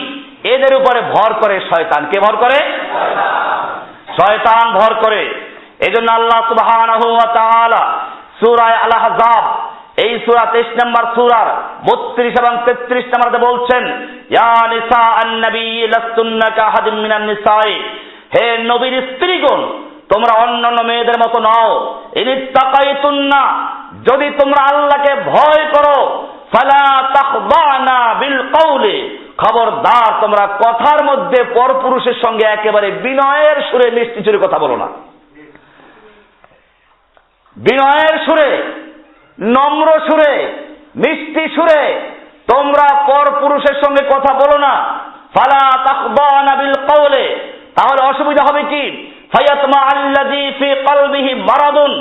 এদের উপরে ভর করে শয়তান। কে ভর করে? শয়তান ভর করে। এজন্য আল্লাহ সুবহানাহু ওয়া তাআলা সূরা আল আহজাব, এই সূরা 23 নম্বর সূরার 32 এবং 33 নম্বরে বলছেন, ইয়া নিসা আন-নবী লাস্তুন্না কাহাদিম মিনান নিসাই, হে নবীর স্ত্রীগণ, তোমরা অন্যান্য মেয়েদের মতো নও। ইনিত্তাকাইতুন্না, যদি তোমরা আল্লাহকে ভয় করো, ফালা তাখদানা বিল কওলি, খবরদার তোমরা কথার মধ্যে পরপুরুষের সঙ্গে একেবারে বিনয়ের সুরে মিষ্টি সুরে কথা বলো না। বিনয়ের সুরে, নম্র সুরে, মিষ্টি সুরে তোমরা পরপুরুষের সঙ্গে কথা বলো না। ফালা তাখদানা বিল কওলি, তাহলে অসুবিধা হবে কি? ফায়াতমা আল্লাযী ফি কলবিহি মারাদুন,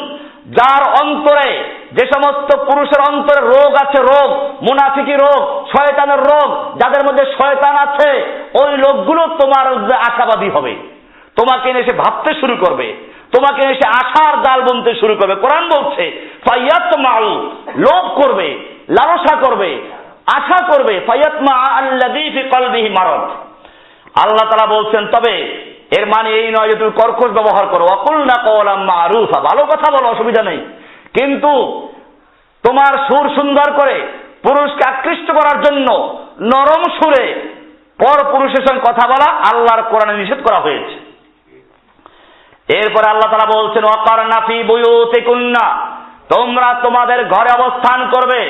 যার অন্তরে, যে সমস্ত পুরুষের অন্তরে রোগ আছে, রোগ, মুনাফিকি রোগ, শয়তানের রোগ, যাদের মধ্যে শয়তান আছে, ওই লোকগুলো তোমার আশাবাদী হবে, তোমাকে এসে ভাবতে শুরু করবে, তোমাকে এসে আশার জাল বুনতে শুরু করবে। কোরআন বলছে ফায়াতমাউ, লোভ করবে, লালসা করবে, আশা করবে। ফায়াতমা আল্লাযী ফি কলবিহি মারাদ, আল্লাহ তাআলা বলছেন, তবে এর মানে এই নয় যে তুমি কর্কশ ব্যবহার করো। ওয়াকুলনা কওলাম মারুফা, ভালো কথা বলো, অসুবিধা নেই, কিন্তু তোমার সুর সুন্দর করে পুরুষকে আকৃষ্ট করার জন্য নরম সুরে পর পুরুষের সঙ্গে কথা বলা আল্লাহর কোরআনে নিষেধ করা হয়েছে। এরপরে আল্লাহ তাআলা বলছেন, ওয়াকারনা ফি বুয়ুতিকুন্না, তোমরা তোমাদের ঘরে অবস্থান করবে।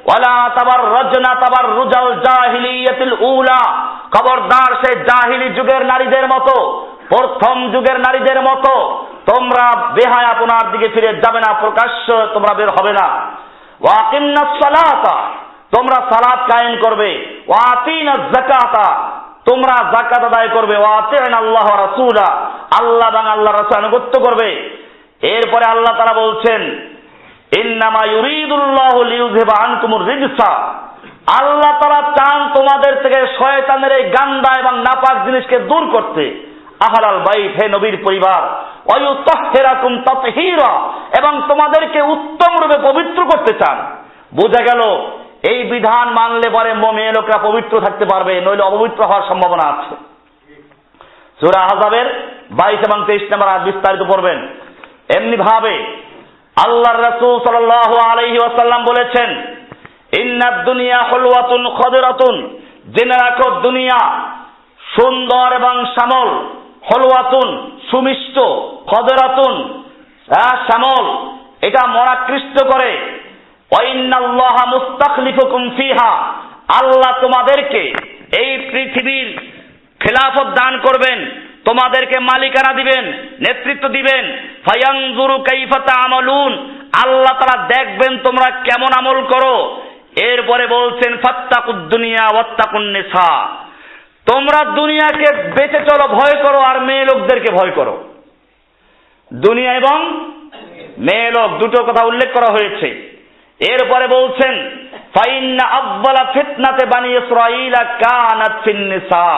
ওয়ালা তাবাররাজনা তাবাররুজাল জাহিলিয়াতিল উলা, খবরদার সেই জাহিলি যুগের নারীদের মতো, প্রথম যুগের নারীদের মতো তোমরা বেহায়াপনার দিকে ফিরে যাবে না, প্রকাশ্য তোমরা বের হবে না। ওয়াকিমনাস সালাতা, তোমরা সালাত কায়েম করবে। ওয়াতিনাজ যাকাতা, তোমরা যাকাত আদায় করবে। ওয়াতিনা আল্লাহ ওয়া রাসূলা, আল্লাহ এবং আল্লাহর রাসূল আনুগত্য করবে। এরপরে আল্লাহ তাআলা বলছেন, ইন্নামা ইউরিদুল্লাহু লিইউযহিবা আনকুমুর রিজসা, আল্লাহ তাআলা চান তোমাদের থেকে শয়তানের এই গান্দা এবং নাপাক জিনিসকে দূর করতে। আহলাল বাইত, হে নবীর পরিবার, ওয়ায়ুতাহহিরাকুম তাতহীরা, এবং তোমাদেরকে উত্তম রূপে পবিত্র করতে চান। বোঝা গেল এই বিধান মানলে পরে মেয়ে লোকরা পবিত্র থাকতে পারবে, নইলে অপবিত্র হওয়ার সম্ভাবনা আছে। সূরা আহজাবের 22 এবং 23 নম্বর আয়াত বিস্তারিত পড়বেন। এমনি ভাবে আল্লাহর রাসূল সাল্লাল্লাহু আলাইহি ওয়াসাল্লাম বলেছেন, ইন্নাদ দুনিয়া হুলওয়াতুন খাদিরাতুন, জেনে রাখো দুনিয়া সুন্দর এবং শ্যামল, হলওয়াতুন সুমিষ্ট, খাদিরাতুন শ্যামল, এটা মনাকৃষ্ট করে। ওয়াইন্নাল্লাহা মুস্তাখলিফুকুম ফিহা, আল্লাহ তোমাদেরকে এই পৃথিবীর খেলাফত দান করবেন, তোমাদেরকে মালিকানা দিবেন, নেতৃত্ব দিবেন। ফায়ানজুরু কাইফা তা'মালুন, আল্লাহ তাআলা দেখবেন তোমরা কেমন আমল করো। এরপরে বলছেন, ফাত্তাকুদ দুনিয়া ওয়াত্তাকুন নিসা, তোমরা দুনিয়াকে বেঁচে চলো, ভয় করো, আর মেয়ে লোকদেরকে ভয় করো। দুনিয়া এবং মেয়ে লোক দুটো কথা উল্লেখ করা হয়েছে। এরপরে বলছেন, ফাইন্না আব্বালা ফিতনাতে বানি ইসরাঈলা কানাত ফিন নিসা,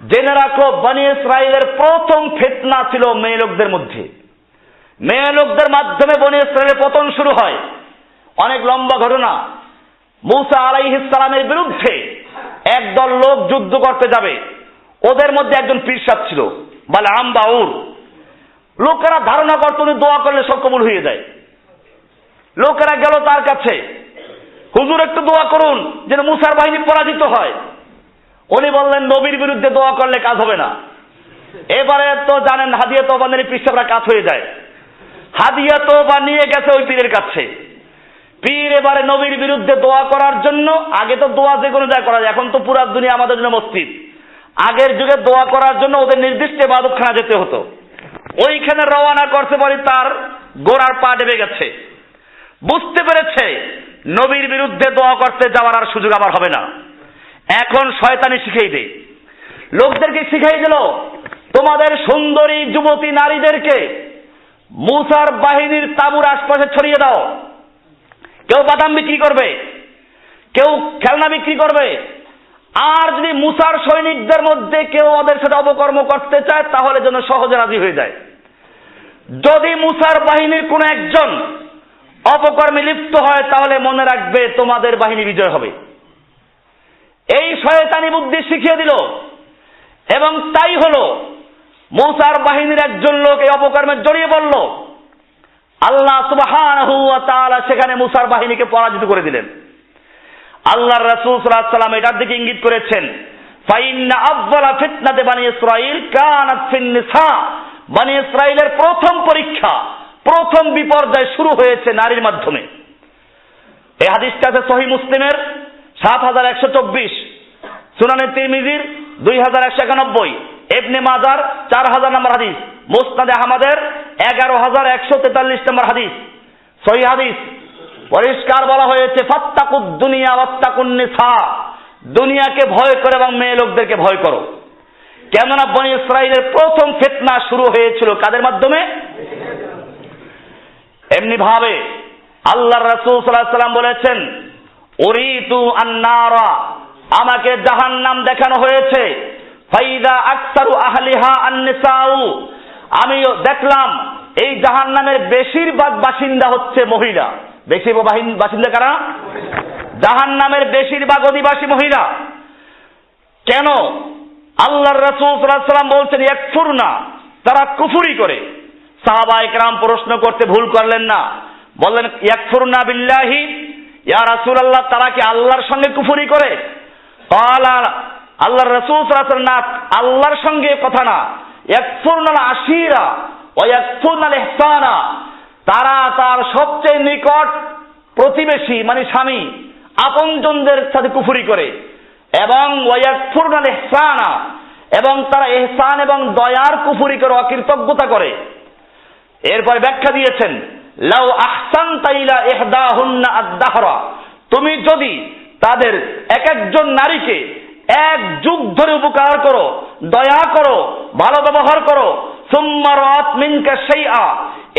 জেনে রাখো বনি ইসরাঈলের প্রথম ফিতনা ছিল মেয়ে লোকদের মধ্যে। মেয়ে লোকদের মাধ্যমে বনি ইসরাঈলের পতন শুরু হয়। অনেক লম্বা ঘটনা। মূসা আলাইহিস সালামের বিরুদ্ধে একদল লোক যুদ্ধ করতে যাবে, ওদের মধ্যে একজন পীর সাহেব ছিল, বালআম বাউর। লোকেরা ধারণা করত উনি দোয়া করলে সব কবুল হয়ে যায়। লোকেরা গেল তার কাছে, হুজুর একটু দোয়া করুন যেন মূসার বাহিনী পরাজিত হয়। উনি বললেন, নবীর বিরুদ্ধে দোয়া করলে কাজ হবে না। এবারে তো জানেন হাদিয়া তওবা নিয়ে পীর সাহেবরা কাজ হয়ে যায়। হাদিয়া তওবা নিয়ে গেছে ওই পীরের কাছে। পীর এবারে নবীর বিরুদ্ধে দোয়া করার জন্য, আগে তো দোয়া যে কোনো জায়গায় করা যায়, এখন তো পুরা দুনিয়া আমাদের জন্য মসজিদ। আগের যুগে দোয়া করার জন্য ওদের নির্দিষ্ট ইবাদতখানা যেতে হতো। ওইখানে রওনা করতে পারি, তার গোড়ার পা ডেবে গেছে। বুঝতে পেরেছে নবীর বিরুদ্ধে দোয়া করতে যাওয়ার আর সুযোগ আবার হবে না। এখন শয়তানি শিখিয়ে দেয়, লোকদেরকে শিখিয়ে দিল, তোমাদের সুন্দরী যুবতী নারীদেরকে মূসার বাহিনীর তাঁবুর আশপাশে ছড়িয়ে দাও। কেউ বাদাম বিক্রি করবে, কেউ খেলনা বিক্রি করবে। আর যদি মূসার সৈনিকদের মধ্যে কেউ ওদের সাথে অপকর্ম করতে চায়, তাহলে যেন সহজে রাজি হয়ে যায়। যদি মুসার বাহিনীর কোন একজন অপকর্মে লিপ্ত হয় তাহলে মনে রাখবে তোমাদের বাহিনী বিজয় হবে। এই শয়তানি বুদ্ধি শিখিয়ে দিল এবং তাই হলো মুসার বাহিনীর একজন লোক এই অপকর্মে জড়িয়ে পড়ল। আল্লাহ সুবহানাহু ওয়া তাআলা সেখানে মুসার বাহিনীকে পরাজিত করে দিলেন। আল্লাহর রাসূল সাল্লাল্লাহু আলাইহি ওয়াসাল্লাম এটার দিকে ইঙ্গিত করেছেন, ফাইন্না আফযালা ফিতনাতে বানি ইসরাঈল কানাত ফিন নিসা। বানি ইসরাঈলের প্রথম পরীক্ষা, প্রথম বিপর্যয় শুরু হয়েছে নারীর মাধ্যমে। এই হাদিসটা আছে সহিহ মুসলিমের ৭১২৪, সুনানে তিরমিজির ২১৯১, ইবনে মাজার ৪০০০ নম্বর হাদিস, মুসনাদে আহমদের ১১১৪৩ নম্বর হাদিস, সহিহ হাদিস। পরিষ্কার বলা হয়েছে ফাত্তাকুদ দুনিয়া ওয়াত্তাকুন নিসা, দুনিয়াকে ভয় করো এবং মেয়ে লোকদেরকে ভয় করো। কেননা বনী ইসরাঈলের প্রথম ফিতনা শুরু হয়েছিল কাদের মাধ্যমে? এমনি ভাবে আল্লাহর রাসূল সাল্লাল্লাহু আলাইহি ওয়াসাল্লাম বলেছেন, উরিতু আন-নারা, আমাকে জাহান্নাম দেখানো হয়েছে, ফাইদা আকসারু আহলিহা আন-নিসাউ, আমি দেখলাম এই জাহান্নামের বেশিরভাগ বাসিন্দা হচ্ছে মহিলা। বেশিরভাগ বাসিন্দা কারা? জাহান্নামের বেশিরভাগ অধিবাসী মহিলা। কেন? আল্লাহর রাসূল সাল্লাল্লাহু আলাইহি ওয়াসাল্লাম বলছেন ইয়াকফুরনা, তারা কুফরি করে। সাহাবায়ে কেরাম প্রশ্ন করতে ভুল করলেন না, বললেন ইয়াকফুরনা বিল্লাহি, ইয়া রাসূলুল্লাহ তারা কি আল্লাহর সঙ্গে কুফরি করে? ক্বালা, আল্লাহর রাসূল সাল্লাল্লাহু আলাইহি ওয়াসাল্লাম, আল্লাহর সঙ্গে কথা না, ইয়াকফুরনাল আশীরা ওয়া ইয়াকফুরনাল ইহসানা, তারা তার সবচেয়ে নিকট প্রতিবেশী মানে স্বামী আপনজনদের সাথে কুফরি করে, এবং ওয়ায়াকফুরনাল ইহসানা, এবং তারা ইহসান এবং দয়ার কুফরি করে, অকৃতজ্ঞতা করে। এরপর ব্যাখ্যা দিয়েছেন, লাউ আহসানতা ইলা ইহদাহুন্না আদ-দাহরা, তুমি যদি তাদের এক একজন নারীকে এক যুগ ধরে উপকার করো, দয়া করো, ভালো ব্যবহার করো, সুম্মা রাআত মিনকা শাইআ,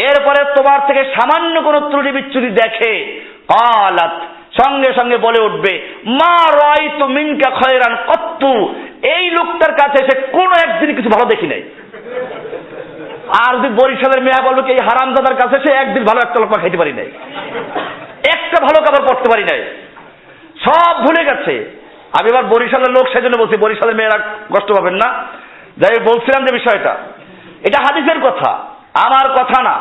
এরপরে তোমার থেকে সামান্য কোনো ত্রুটি বিচ্যুতি দেখে, ক্বালাত, সঙ্গে সঙ্গে বলে উঠবে, মা রাআইতু মিনকা খায়রান কত্তু, এই লোকটার কাছে এসে কোনো একদিন কিছু ভালো দেখি নাই। আর যদি বরিশালের মেয়ে বলবে কি এই হারামজাদার কাছে সে একদিন ভালো একটা লোক খাইতে পারি নাই, একটা ভালো কাপড় পরতে পারি নাই, সব ভুলে গেছে। আমি এবার বরিশালের লোক সেজন্য বলছি, বরিশালের মেয়েরা কষ্ট পাবেন না। যাই বলছিলাম যে বিষয়টা, এটা হাদিসের কথা, আমার কথা না।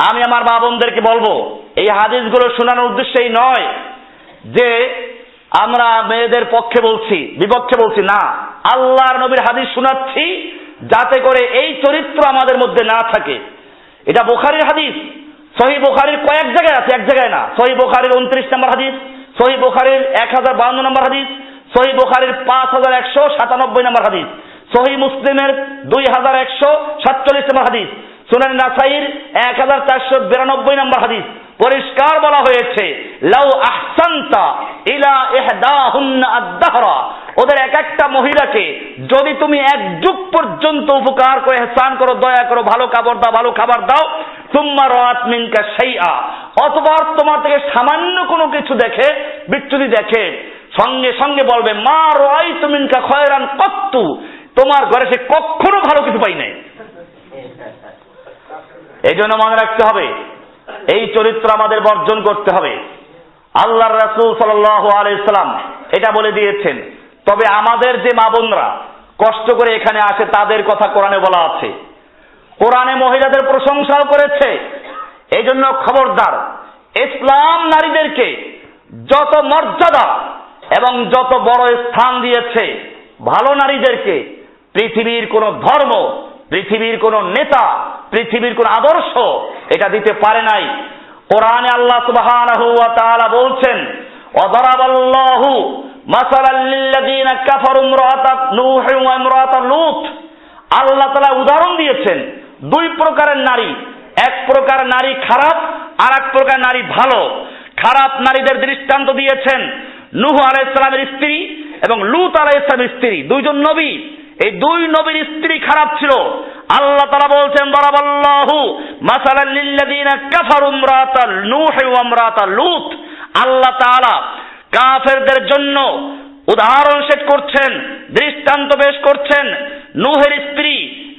আমি আমার মা বোনদেরকে বলবো, এই হাদিসগুলো শোনানোর উদ্দেশ্যেই নয় যে আমরা মেয়েদের পক্ষে বলছি বিপক্ষে বলছি, না, আল্লাহর নবীর হাদিস শোনাচ্ছি যাতে করে এই চরিত্র আমাদের মধ্যে না থাকে। এটা বুখারীর হাদিস, সহিহ বুখারীর কয়েক জায়গায় আছে, এক জায়গায় না। সহিহ বুখারীর 29 নম্বর হাদিস, সহিহ বুখারীর 1052 নম্বর হাদিস, সহিহ বুখারীর 5197 নম্বর হাদিস, সহিহ মুসলিমের 2147 নম্বর হাদিস, সুনান নাসাইর 1492 নম্বর হাদিস। পরিষ্কার বলা হয়েছে, লাউ আহসানতা ইলা ইহদাহুন্না আদ-দাহরা, ওদের এক একটা মহিলাকে যদি তুমি এক যুগ পর্যন্ত উপকার করে, ইহসান করো, দয়া করো, ভালো কাপড় দাও, ভালো খাবার দাও, সুম্মা রাআত মিনকা শাইআ, অথবা তোমার থেকে সামান্য কোনো কিছু দেখে, বিচ্যুতি দেখে, সঙ্গে সঙ্গে বলবে, মা রাআইতু মিনকা খায়রান কত্তু, তোমার ঘরে সে কখনো ভালো কিছু পাই নাই। এই জন্য মনে রাখতে হবে, এই চরিত্র আমাদের বর্জন করতে হবে। আল্লাহর রাসূল সাল্লাল্লাহু আলাইহি সাল্লাম এটা বলে দিয়েছেন। তবে আমাদের যে মা বোনরা কষ্ট করে এখানে আসে তাদের কথা কোরআনে বলা আছে, কোরআনে মহিলাদের প্রশংসাও করেছে। এই জন্য খবরদার, ইসলাম নারীদেরকে যত মর্যাদা এবং যত বড় স্থান দিয়েছে, ভালো নারীদেরকে পৃথিবীর কোন ধর্ম, পৃথিবীর কোন নেতা, পৃথিবীর কোন আদর্শ এটা দিতে পারে নাই। কোরআনে আল্লাহ সুবহানাহু ওয়া তাআলা বলছেন, ওয়াদারাবাল্লাহু মাসালাল লিল্লাযিনা কাফারু ইমরাআতাত নূহ ওয়া ইমরাআতাত লূত, আল্লাহ তাআলা উদাহরণ দিয়েছেন দুই প্রকারের নারী, এক প্রকার নারী খারাপ, আর এক প্রকার নারী ভালো। খারাপ নারীদের দৃষ্টান্ত দিয়েছেন নূহ আলাইহিস সালামের স্ত্রী এবং লূত আলাইহিস সালামের স্ত্রী, দুইজন নবী। এই দুই নবীর স্ত্রী খারাপ ছিল। আল্লাহ তাআলা বলছেন, দারাবাল্লাহু মাসালাল লিল্লাযিনা কাফারু ইমরাআতাল নূহ ওয়া ইমরাআতাল লূত, আল্লাহ তাআলা কাফেরদের জন্য উদাহরণ সেট করছেন, দৃষ্টান্ত পেশ করছেন নূহের স্ত্রী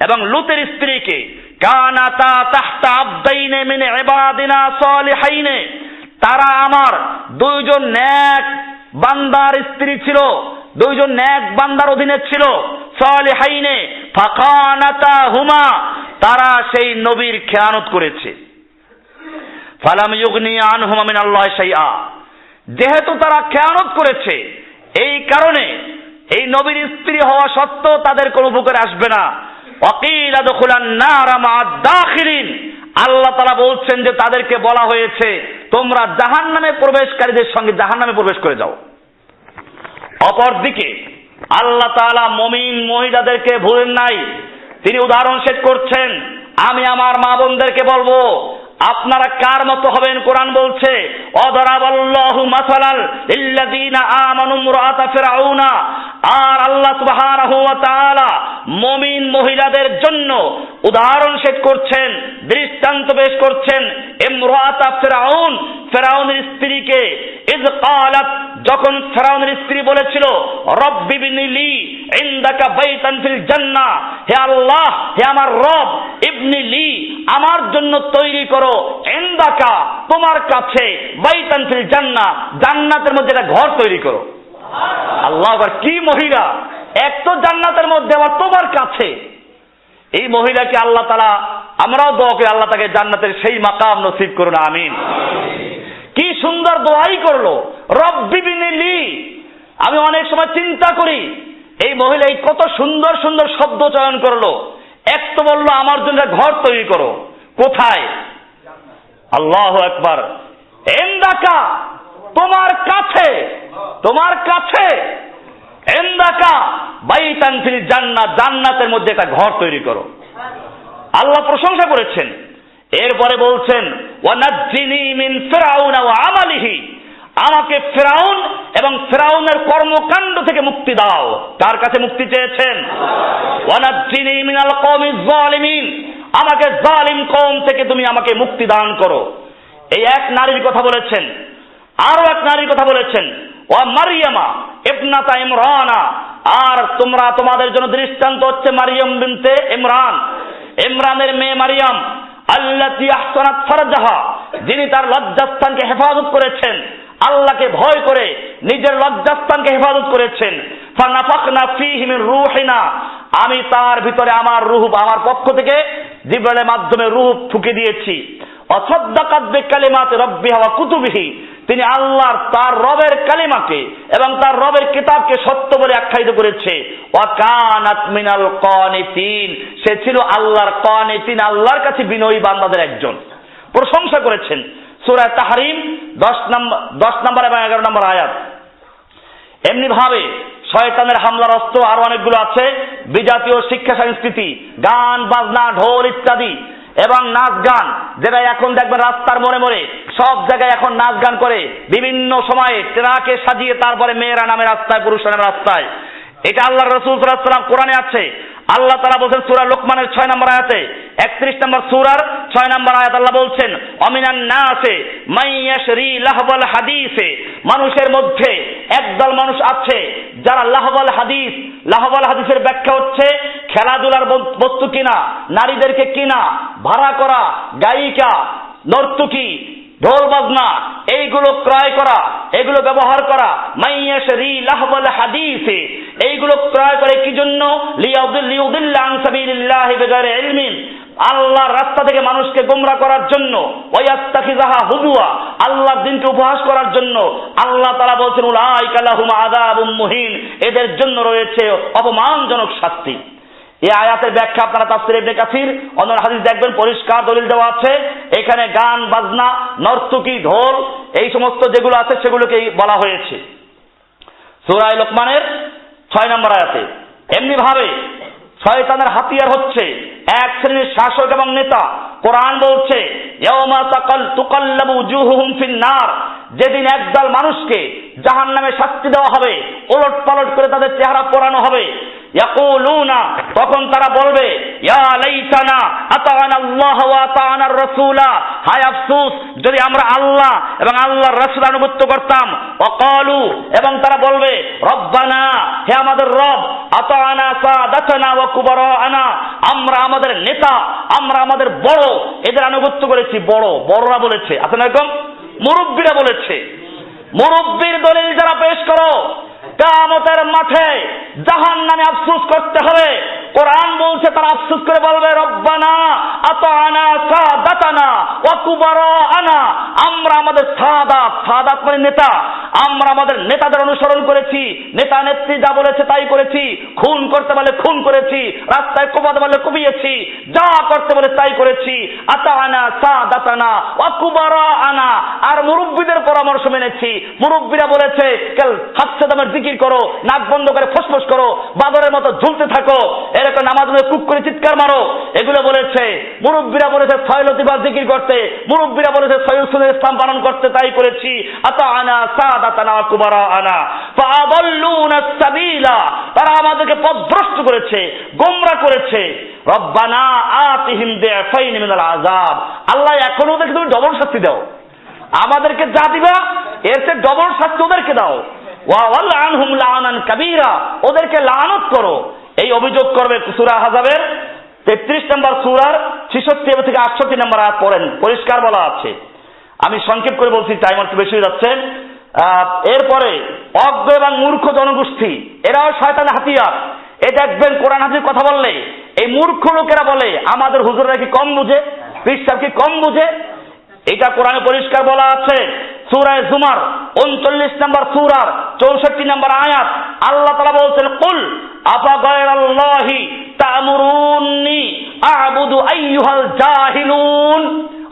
এবং লূতের স্ত্রীকে। কানাতা তাহতা আবদাইনে মিন ইবাদিনা সালিহাইনে, তারা আমার দুইজন নেক বান্দার স্ত্রী ছিল, দুইজন নেক বান্দার অধীনে ছিল। সালিহাইনে ফাকানাতা হুমা, তারা সেই নবীর খেয়ানত করেছে। ফালাম ইউগনি আনহুমা মিনাল্লাহি শাইআ, যেহেতু তারা খেয়ানত করেছে এই কারণে এই নবীর স্ত্রী হওয়া সত্ত্বেও তাদের কোনো উপকারে আসবে না। ওয়াকিল আদখুলান নার মা'আদ দাখিলিন, আল্লাহ তাআলা বলছেন যে তাদেরকে বলা হয়েছে তোমরা জাহান্নামে প্রবেশকারীদের সঙ্গে জাহান্নামে প্রবেশ করে যাও। অপরদিকে আল্লাহ তাআলা মুমিন মহিলাদেরকে ভুলেন নাই, তিনি উদাহরণ সেট করছেন। আমি আমার মা বোনদেরকে বলবো আপনারা কার মতো হবেন? কোরআন বলছে অদরাবাল্লাহু মাসালাল লিল্লাযিনা আমানু ইমরাআতা ফিরআউনা, আর আল্লাহ সুবহানাহু ওয়া তাআলা মুমিন মহিলাদের জন্য উদাহরণ সেট করছেন, দৃষ্টান্ত পেশ করছেন। ইমরাআতা ফিরআউন, ফিরআউনের স্ত্রীকে, ইয ক্বালাত, যখন ফিরআউনের স্ত্রী বলেছিল রব্বি বিনিলি ইনদাকা বাইতান ফিল জান্নাহ, হে আল্লাহ, হে আমার রব, ইবনিলি, আমার জন্য তৈরি করো, ইনদাকা, তোমার কাছে, বাইতান ফিল জান্নাহ, জান্নাতের মধ্যে একটা ঘর তৈরি করো। আল্লাহ আকবার, কি মহিলা! এক তো জান্নাতের মধ্যে, আবার তোমার কাছে। এই মহিলাকে আল্লাহ তাআলা, আমরাও দোয়া করি আল্লাহ তাকে জান্নাতের সেই মাকাম নসিব করুন, আমিন। কি সুন্দর দোয়াই করলো, রব্বি বিনিলি। আমি অনেক সময় চিন্তা করি এই মহিলা এই কত সুন্দর সুন্দর শব্দ চয়ন করলো। এক তো বললো আমার জন্য ঘর তৈরি করো, কোথায়? আল্লাহু আকবার, ইনদাকা, তোমার কাছে, তোমার কাছে, ইনদাকা বাইতান ফিল জান্নাহ, জান্নাতের মধ্যে একটা ঘর তৈরি করো। আল্লাহ প্রশংসা করেছেন। এরপরে বলছেন ওয়ানাজ্জিনি মিন ফিরআউনা ওয়া আমালিহি, আমাকে ফিরআউন এবং ফিরআউনের কর্মকাণ্ড থেকে মুক্তি দাও। তার কাছে মুক্তি চেয়েছেন। ওয়ানাজ্জিনি মিনাল কওমিজ যালিমিন, আমাকে জালিম কওম থেকে তুমি আমাকে মুক্তি দান করো। এই এক নারীর কথা বলেছেন। আরো এক নারীর কথা বলেছেন, ওয়া মারইয়ামা ইবনাতা ইমরানা, আর তোমরা, তোমাদের জন্য দৃষ্টান্ত হচ্ছে মারিয়াম বিনতে ইমরান, ইমরানের মেয়ে মারিয়াম, আল্লাতী আহসানাত ফারজাহা, যিনি তার লজ্জাস্থানকে হেফাজত করেছেন, আল্লাহকে ভয় করে নিজের লজ্জাস্থানকে হেফাজত করেছেন। ফানাফাখনা ফীহি মিন রূহিনা, আমি তার ভিতরে আমার রূহ, আমার পক্ষ থেকে জিবরাইলের মাধ্যমে রূহ ফুঁকে দিয়েছি। অসাদ্দাকাত বিকালিমাতি রাব্বিহা ওয়া কুতুবিহি, তিনি আল্লাহর, তার রবের কালিমাকে এবং তার রবের কিতাবকে সত্য বলে আখ্যায়িত করেছে। ওয়া কানাত মিনাল কানিতিন, সে ছিল আল্লাহর কানিতিন, আল্লাহর কাছে বিনয়ী বান্দাদের একজন। প্রশংসা করেছেন। সূরা তাহরিম 10 নম্বর এবং 11 নম্বর আয়াত। এমনি ভাবে শয়তানের হামলার অস্ত্র আরো অনেকগুলো আছে, বিজাতীয় শিক্ষা সংস্কৃতি, গান বাজনা, ঢোল ইত্যাদি এবং নাচ গান, যেটা এখন দেখবেন রাস্তার মোড়ে মোড়ে সব জায়গায় এখন নাচ গান করে, বিভিন্ন সময়ে ট্রাকে সাজিয়ে তারপরে মেয়েরা নামে রাস্তায়, পুরুষরা নামে রাস্তায়। এটা আল্লাহর রাসূল সাল্লাল্লাহু আলাইহি ওয়াসাল্লাম কোরআনে আছে। আল্লাহ তাআলা বলেন সূরা লোকমানের 6 নম্বর আয়াতে, 31 নম্বর সূরার 6 নম্বর আয়াত, আল্লাহ বলছেন অমিনান নাসে মাইয়াশরি লাহবাল হাদিসে, মানুষের মধ্যে একদল মানুষ আছে যারা লাহবাল হাদিস, লাহবাল হাদিসের ব্যাখ্যা হচ্ছে খেলাধুলার বস্তু কিনা, নারীদেরকে কিনা, ভাড়া করা, গায়িকা, নর্তকী, ঢোল বাজনা, এইগুলো ক্রয় করা, এগুলো ব্যবহার করা। মাইয়াশরি লাহবাল হাদিসে, এইগুলো ক্রয় করে কি জন্য? লিউদিল্লা আন সাবিলিল্লাহি বিগাইরি ইলমিন, আল্লাহর রাস্তা থেকে মানুষকে গোমরা করার জন্য। ওয়ায়াত্তাখিযাহা হুজুয়া, আল্লাহর দিনকে উপহাস করার জন্য। আল্লাহ তাআলা বলেছেন উলাইকা লাহুম আযাবুম মুহিন, এদের জন্য রয়েছে অপমানজনক শাস্তি। এই আয়াতের ব্যাখ্যা আপনারা তাফসীর ইবনে কাসির, অন্য হাদিস দেখবেন, পরিষ্কার দলিল দেওয়া আছে। এখানে গান বাজনা, নর্তকী, ঢোল, এই সমস্ত যেগুলো আছে সেগুলোকেই বলা হয়েছে সূরা লোকমানের 6 নম্বর আয়াতে। এমনি ভাবে শয়তানের হাতিয়ার হচ্ছে এক শ্রেণীর শাসক এবং নেতা। কোরআন বলছে ইয়াউমা তুকাল্লাবু উজুহুহুম ফিন নার, যেদিন একদল মানুষকে জাহান্নামে শাস্তি দেওয়া হবে, ওলট পালট করে তাদের চেহারা পোড়ানো হবে। ইয়াকুলুনা, তখন তারা বলবে ইয়া লাইতানা আতা'না আল্লাহ ওয়া আতা'না আর-রাসূলা, হায় আফসোস যদি আমরা আল্লাহ এবং আল্লাহর রাসূল আনুগত্য করতাম। ওয়াকালু, এবং তারা বলবে রব্বানা, হে আমাদের রব, আতা'না সাদাতানা ওয়া কুবারা'না, আমরা আমাদের নেতা, আমরা আমাদের বড় এদের আনুগত্য করেছি। বড়রা বলেছে, আসলে এরকম মুরব্বীরা বলেছে। মুরব্বীর দলিল যারা পেশ করো, কিয়ামতের মাঠে জাহান্নামে আফসোস করতে হবে। কোরআন বলছে তারা আফসোস করে বলবে রব্বানা আতা'না সাদাতানা ওয়া কুবারা'না, আমরা আমাদের সাদাত মানে নেতা, আমরা আমাদের নেতাদের অনুসরণ করেছি, নেতা নেত্রী যা বলেছে তাই করেছি, খুন করতে বলে খুন করেছি, রাস্তায় কোপাতে বলে কুপিয়েছি, যা করতে বলে তাই করেছি। আতা'না সাদাতানা ওয়া কুবারা'না, আর মুরব্বীদের পরামর্শ মেনেছি। মুরব্বীরা বলেছে কাল হাফসে দামের জিকির করো, নাক বন্ধ করে ফুসফুস করো, বাদরের মতো ঝুলতে থাকো, এরকম নামাজ পড়ে কুক করে চিৎকার মারো, এগুলো বলেছে। মুরব্বীরা বলেছে ছয়লতিবার জিকির করতে, মুরব্বীরা বলেছে সহিহুল ইসলাম পালন করতে, তাই করেছি। আতা'না সাদাতানা ওয়া কুবারা'না ফাআদাল্লুনা সাবিলা, তারা আমাদেরকে পথভ্রষ্ট করেছে, গোমরা করেছে। রব্বানা আতিহিম দি'ফাইন মিনাল আযাব, আল্লাহ এখন ওদেরকে তুমি ডবল শাস্তি দাও, আমাদেরকে যা দিবা এর চেয়ে ডবল শাস্তি ওদেরকে দাও। ওয়া ওয়ালআনহুম লা'নান কাবীরা, ওদেরকে লানত করো, এই অভিযোগ করবে। সূরা আহজাবের 33 নম্বর সূরার 66 থেকে 68 নম্বর আয়াত পড়েন, পরিষ্কার বলা আছে। আমি সংক্ষেপ করে বলছি, টাইম একটু বেশি হয়ে যাচ্ছে। এরপরে অজ্ঞ এবং মূর্খ জনগোষ্ঠী, এরাও শয়তানের হাতিয়ার। এই দেখবেন কোরআন হাদিস কথা বললে এই মূর্খ লোকেরা বলে আমাদের হুজুররা কি কম বুঝে, পীর সাহেব কি কম বুঝে। এটা কোরআনে পরিষ্কার বলা আছে সূরা জুমার 39 নম্বর সূরার 64 নম্বর আয়াত। আল্লাহ তাআলা বলছেন কুল আফা গায়রাল্লাহি তা'মুরুনি আ'বুদু আইয়ুহাল জাহিলুন,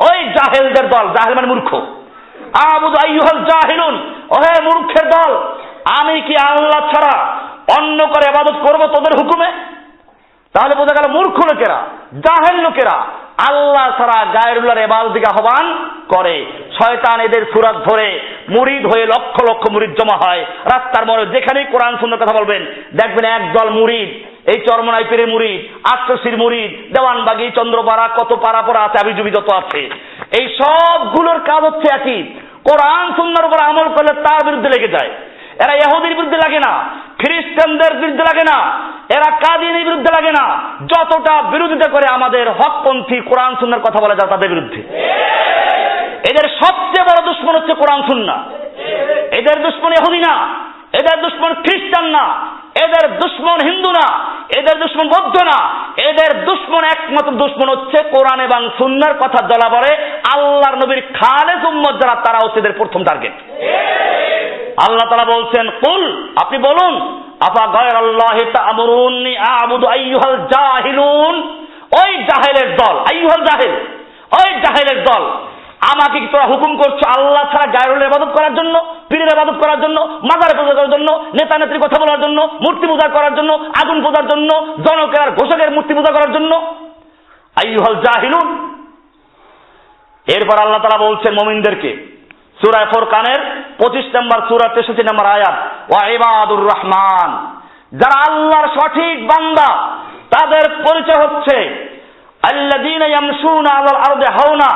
ওই জাহেলদের দল, জাহেল মানে মূর্খ, আ'বুদু আইয়ুহাল জাহিলুন, ওহে মূর্খের দল, আমি কি আল্লাহ ছাড়া অন্য করে ইবাদত করব তোদের হুকুমে? তাহলে বোঝা গেল মূর্খ লোকেরা, জাহেল লোকেরা আল্লাহ ছাড়া গায়রুল্লাহর ইবাদতকে আহ্বান করে। শয়তান এদের সুরাত ধরে মুরিদ হয়ে লক্ষ লক্ষ মুরিদ জমা হয় রাস্তার মোড়ে, যেখানেই কোরআন সুন্নাহ কথা বলবেন দেখবেন একদল মুরিদ, এই চরমনাই পীরের মুরিদ, আটশির মুরিদ, দেওয়ানবাগি, চন্দ্রপাড়া, কত পাড়া পড়া আছে, আবিজুবি যত আছে, এই সবগুলোর কাজ হচ্ছে একই, কোরআন সুন্নাহর উপর আমল করলে তার বিরুদ্ধে লেগে যায়। এরা ইহুদির বিরুদ্ধে লাগে না, খ্রিস্টানদের বিরুদ্ধে লাগে না, এরা কাদিয়ানীর বিরুদ্ধে লাগে না, যতটা বিরোধিতা করে আমাদের হকপন্থী কোরআন সুন্নাহর কথা বলা যায় তাদের বিরুদ্ধে। এদের সবচেয়ে বড় দুশমন হচ্ছে কোরআন সুন্নাহ। এদের দুশমন ইহুদি না, এদের দুশমন খ্রিস্টান না, এদের দুশমন হিন্দু না, এদের দুশমন বৌদ্ধ না, এদের দুশমন একমাত্র দুশমন হচ্ছে কোরআন এবং সুন্নাহর কথা জ্বলা পড়ে আল্লাহর নবীর খালেস উম্মত যারা, তারা হচ্ছে এদের প্রথম টার্গেট। আল্লাহ তাআলা বলছেন কুল, আপনি বলুন আফা গায়রাল্লাহি তা'মুরুনি আ'বুদু আইয়ুহাল জাহিলুন, ওই জাহেলের দল, আইয়ুহাল জাহিল, ওই জাহেলের দল, আমাকে কি তোরা হুকুম করছো আল্লাহ ছাড়া গায়রুলের ইবাদত করার জন্য, পীরের ইবাদত করার জন্য, মাজারে পূজা করার জন্য, নেতা নেত্রীর কথা বলার জন্য, মূর্তি পূজা করার জন্য, আগুন পূজার জন্য, জনকের আর ঘোষকের মূর্তি পূজা করার জন্য? আইয়ুহাল জাহিলুন। এরপর আল্লাহ তাআলা বলছেন মুমিনদেরকে সূরা ফুরকানের 25 নম্বর সূরা 63 নম্বর আয়াত, ওয়া ইবাদুর রহমান, যারা আল্লাহর সঠিক বান্দা তাদের পরিচয় হচ্ছে আল্লাযীনা ইয়ামশুনা আলাল আরদি হাওনা,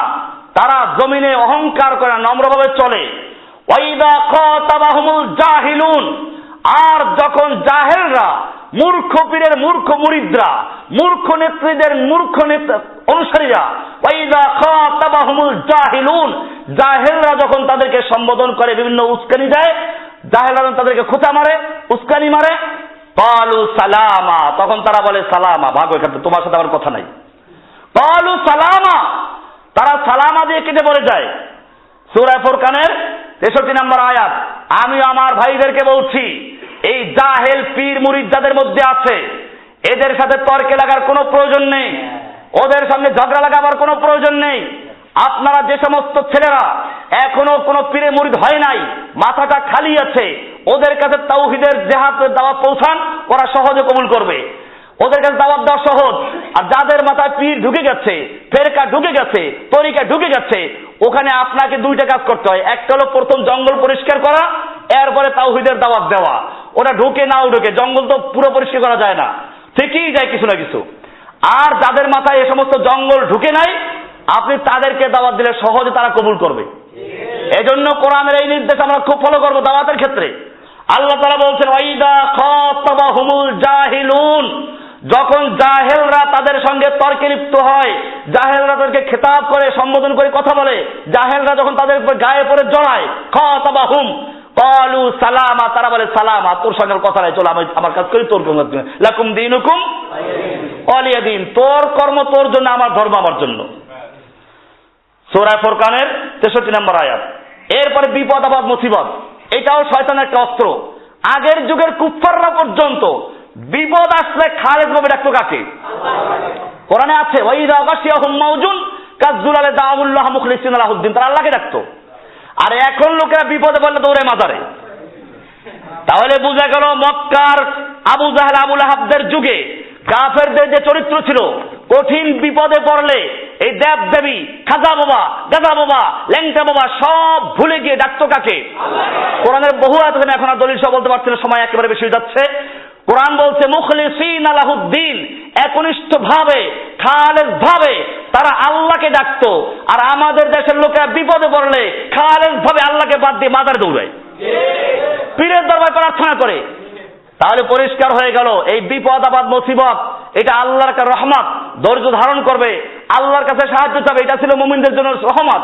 তারা জমিনে অহংকার করে নম্রভাবে চলে। ওয়া ইযা খাতাবাহুমুল জাহিলুন, আর যখন জাহেলরা, মূর্খ পীরের মূর্খ মুরিদরা, মূর্খ নেত্রীদের মূর্খ অনুসারীরা, ওয়া ইযা খাতাবাহুমুল জাহিলুন, জাহেলরা যখন তাদেরকে সম্বোধন করে, বিভিন্ন উস্কানি দেয়, জাহেলরা তাদেরকে খোঁচা মারে, উস্কানি মারে, ক্বালু সালামা, তখন তারা বলে সালামা, ভাগো এখান থেকে, তোমার সাথে আমার কথা নাই। ক্বালু সালামা, তারা সালামা দিয়ে কেটে পড়ে যায়। সূরা ফুরকানের 63 নম্বর আয়াত। আমি আমার ভাইদেরকে বলছি, এই জাহেল পীর মুরিদ যাদের মধ্যে আছে, এদের সাথে তর্কে লাগার কোনো প্রয়োজন নেই, ওদের সঙ্গে ঝগড়া লাগাবার কোনো প্রয়োজন নেই। আপনারা যে সমস্ত ছেলেরা এখনো কোনো পীরে মুরিদ হয় নাই, মাথাটা খালি আছে, ওদের কাছে তাওহীদের জেহাদের দাওয়াত পৌঁছান, ওরা সহজে কবুল করবে, ওদের কাছে দাওয়াত দেওয়া সহজ। আর যাদের মাথায় পীর ঢুকে গেছে, ফেরকা ঢুকে গেছে, তরিকা ঢুকে গেছে, ওখানে আপনাকে দুইটা কাজ করতে হয়। একটা হলো প্রথম জঙ্গল পরিষ্কার করা, এরপরে তাওহীদের দাওয়াত দেওয়া। ওটা ঢুকে নাও ঢুকে, জঙ্গল তো পুরো পরিষ্কার করা যায় না, থেকেই যায় কিছু না কিছু। আর যাদের মাথায় এ সমস্ত জঙ্গল ঢুকে নাই, আপনি তাদেরকে দাওয়াত দিলে সহজে তারা কবুল করবে। এজন্য কোরআনের এই নির্দেশ আমরা খুব ফলো করব দাওয়াতের ক্ষেত্রে। আল্লাহ তাআলা বলছেন ওয়াইদা খাতাবাহুমুল জাহিলুন, যখন জাহেলরা তাদের সঙ্গে তর্কে লিপ্ত হয়, জাহেলরা তাদেরকে খেতাব করে, সম্বোধন করে কথা বলে, জাহেলরা যখন তাদের উপর গায়ে পড়ে জড়ায়, খাতাবাহুম ক্বালু সালামা, তারা বলে সালামা, তোর সঙ্গে কথা নাই, চল আমি আমার কাজ করি, তোর কর্ম লাকুম দীনুকুম ওয়ালিয়া দীন, তোর কর্ম তোর জন্য, আমার ধর্ম আমার জন্য। সূরা ফুরকানের 63 নম্বর আয়াত। এরপরে বিপদ আপদ মুসিবত, এটাও শয়তানের একটা অস্ত্র। আগের যুগের কুফফাররা পর্যন্ত বিপদ আসলে খালেদ ভাবে ডাকতো কাকে? কোরআনে আছে ওয়াইদা গাশিয়াহুম মাউজুন কাযযুলালে দাউল্লাহ মুখলিসিনা লাহুদ্দিন, তারা আল্লাহকে ডাকতো। আর এখন লোকেরা বিপদে পড়লে দৌড়ে মাজারে। তাহলে বোঝা গেল মক্কার আবু জাহেল আবু লাহাবদের যুগে কাফেরদের যে চরিত্র ছিল, কঠিন বিপদে পড়লে এই দেব দেবী, খাজা বাবা, গাজা বাবা, ল্যাংটা বাবা সব ভুলে গিয়ে ডাকতো কাকে? কোরআনের বহু আয়াত, এখন আর দলিল সহ বলতে পারছি না, সময় একেবারে বেশি হয়ে যাচ্ছে। কোরআন বলছে মুখলিসিনা লাহুদ্দিন, একনিষ্ঠ ভাবে, খালেস ভাবে তারা আল্লাহকে ডাকতো। আর আমাদের দেশের লোকেরা বিপদে পড়লে খালেস ভাবে আল্লাহকে বাদ দিয়ে মাজারে দৌড়ায়, পীরের দরবারে প্রার্থনা করে। তাহলে পরিষ্কার হয়ে গেল এই বিপদ আপদ মুসিবত এটা আল্লাহর একটা রহমত, ধৈর্য ধারণ করবে, আল্লাহর কাছে সাহায্য চাবে, এটা ছিল মুমিনদের জন্য রহমত।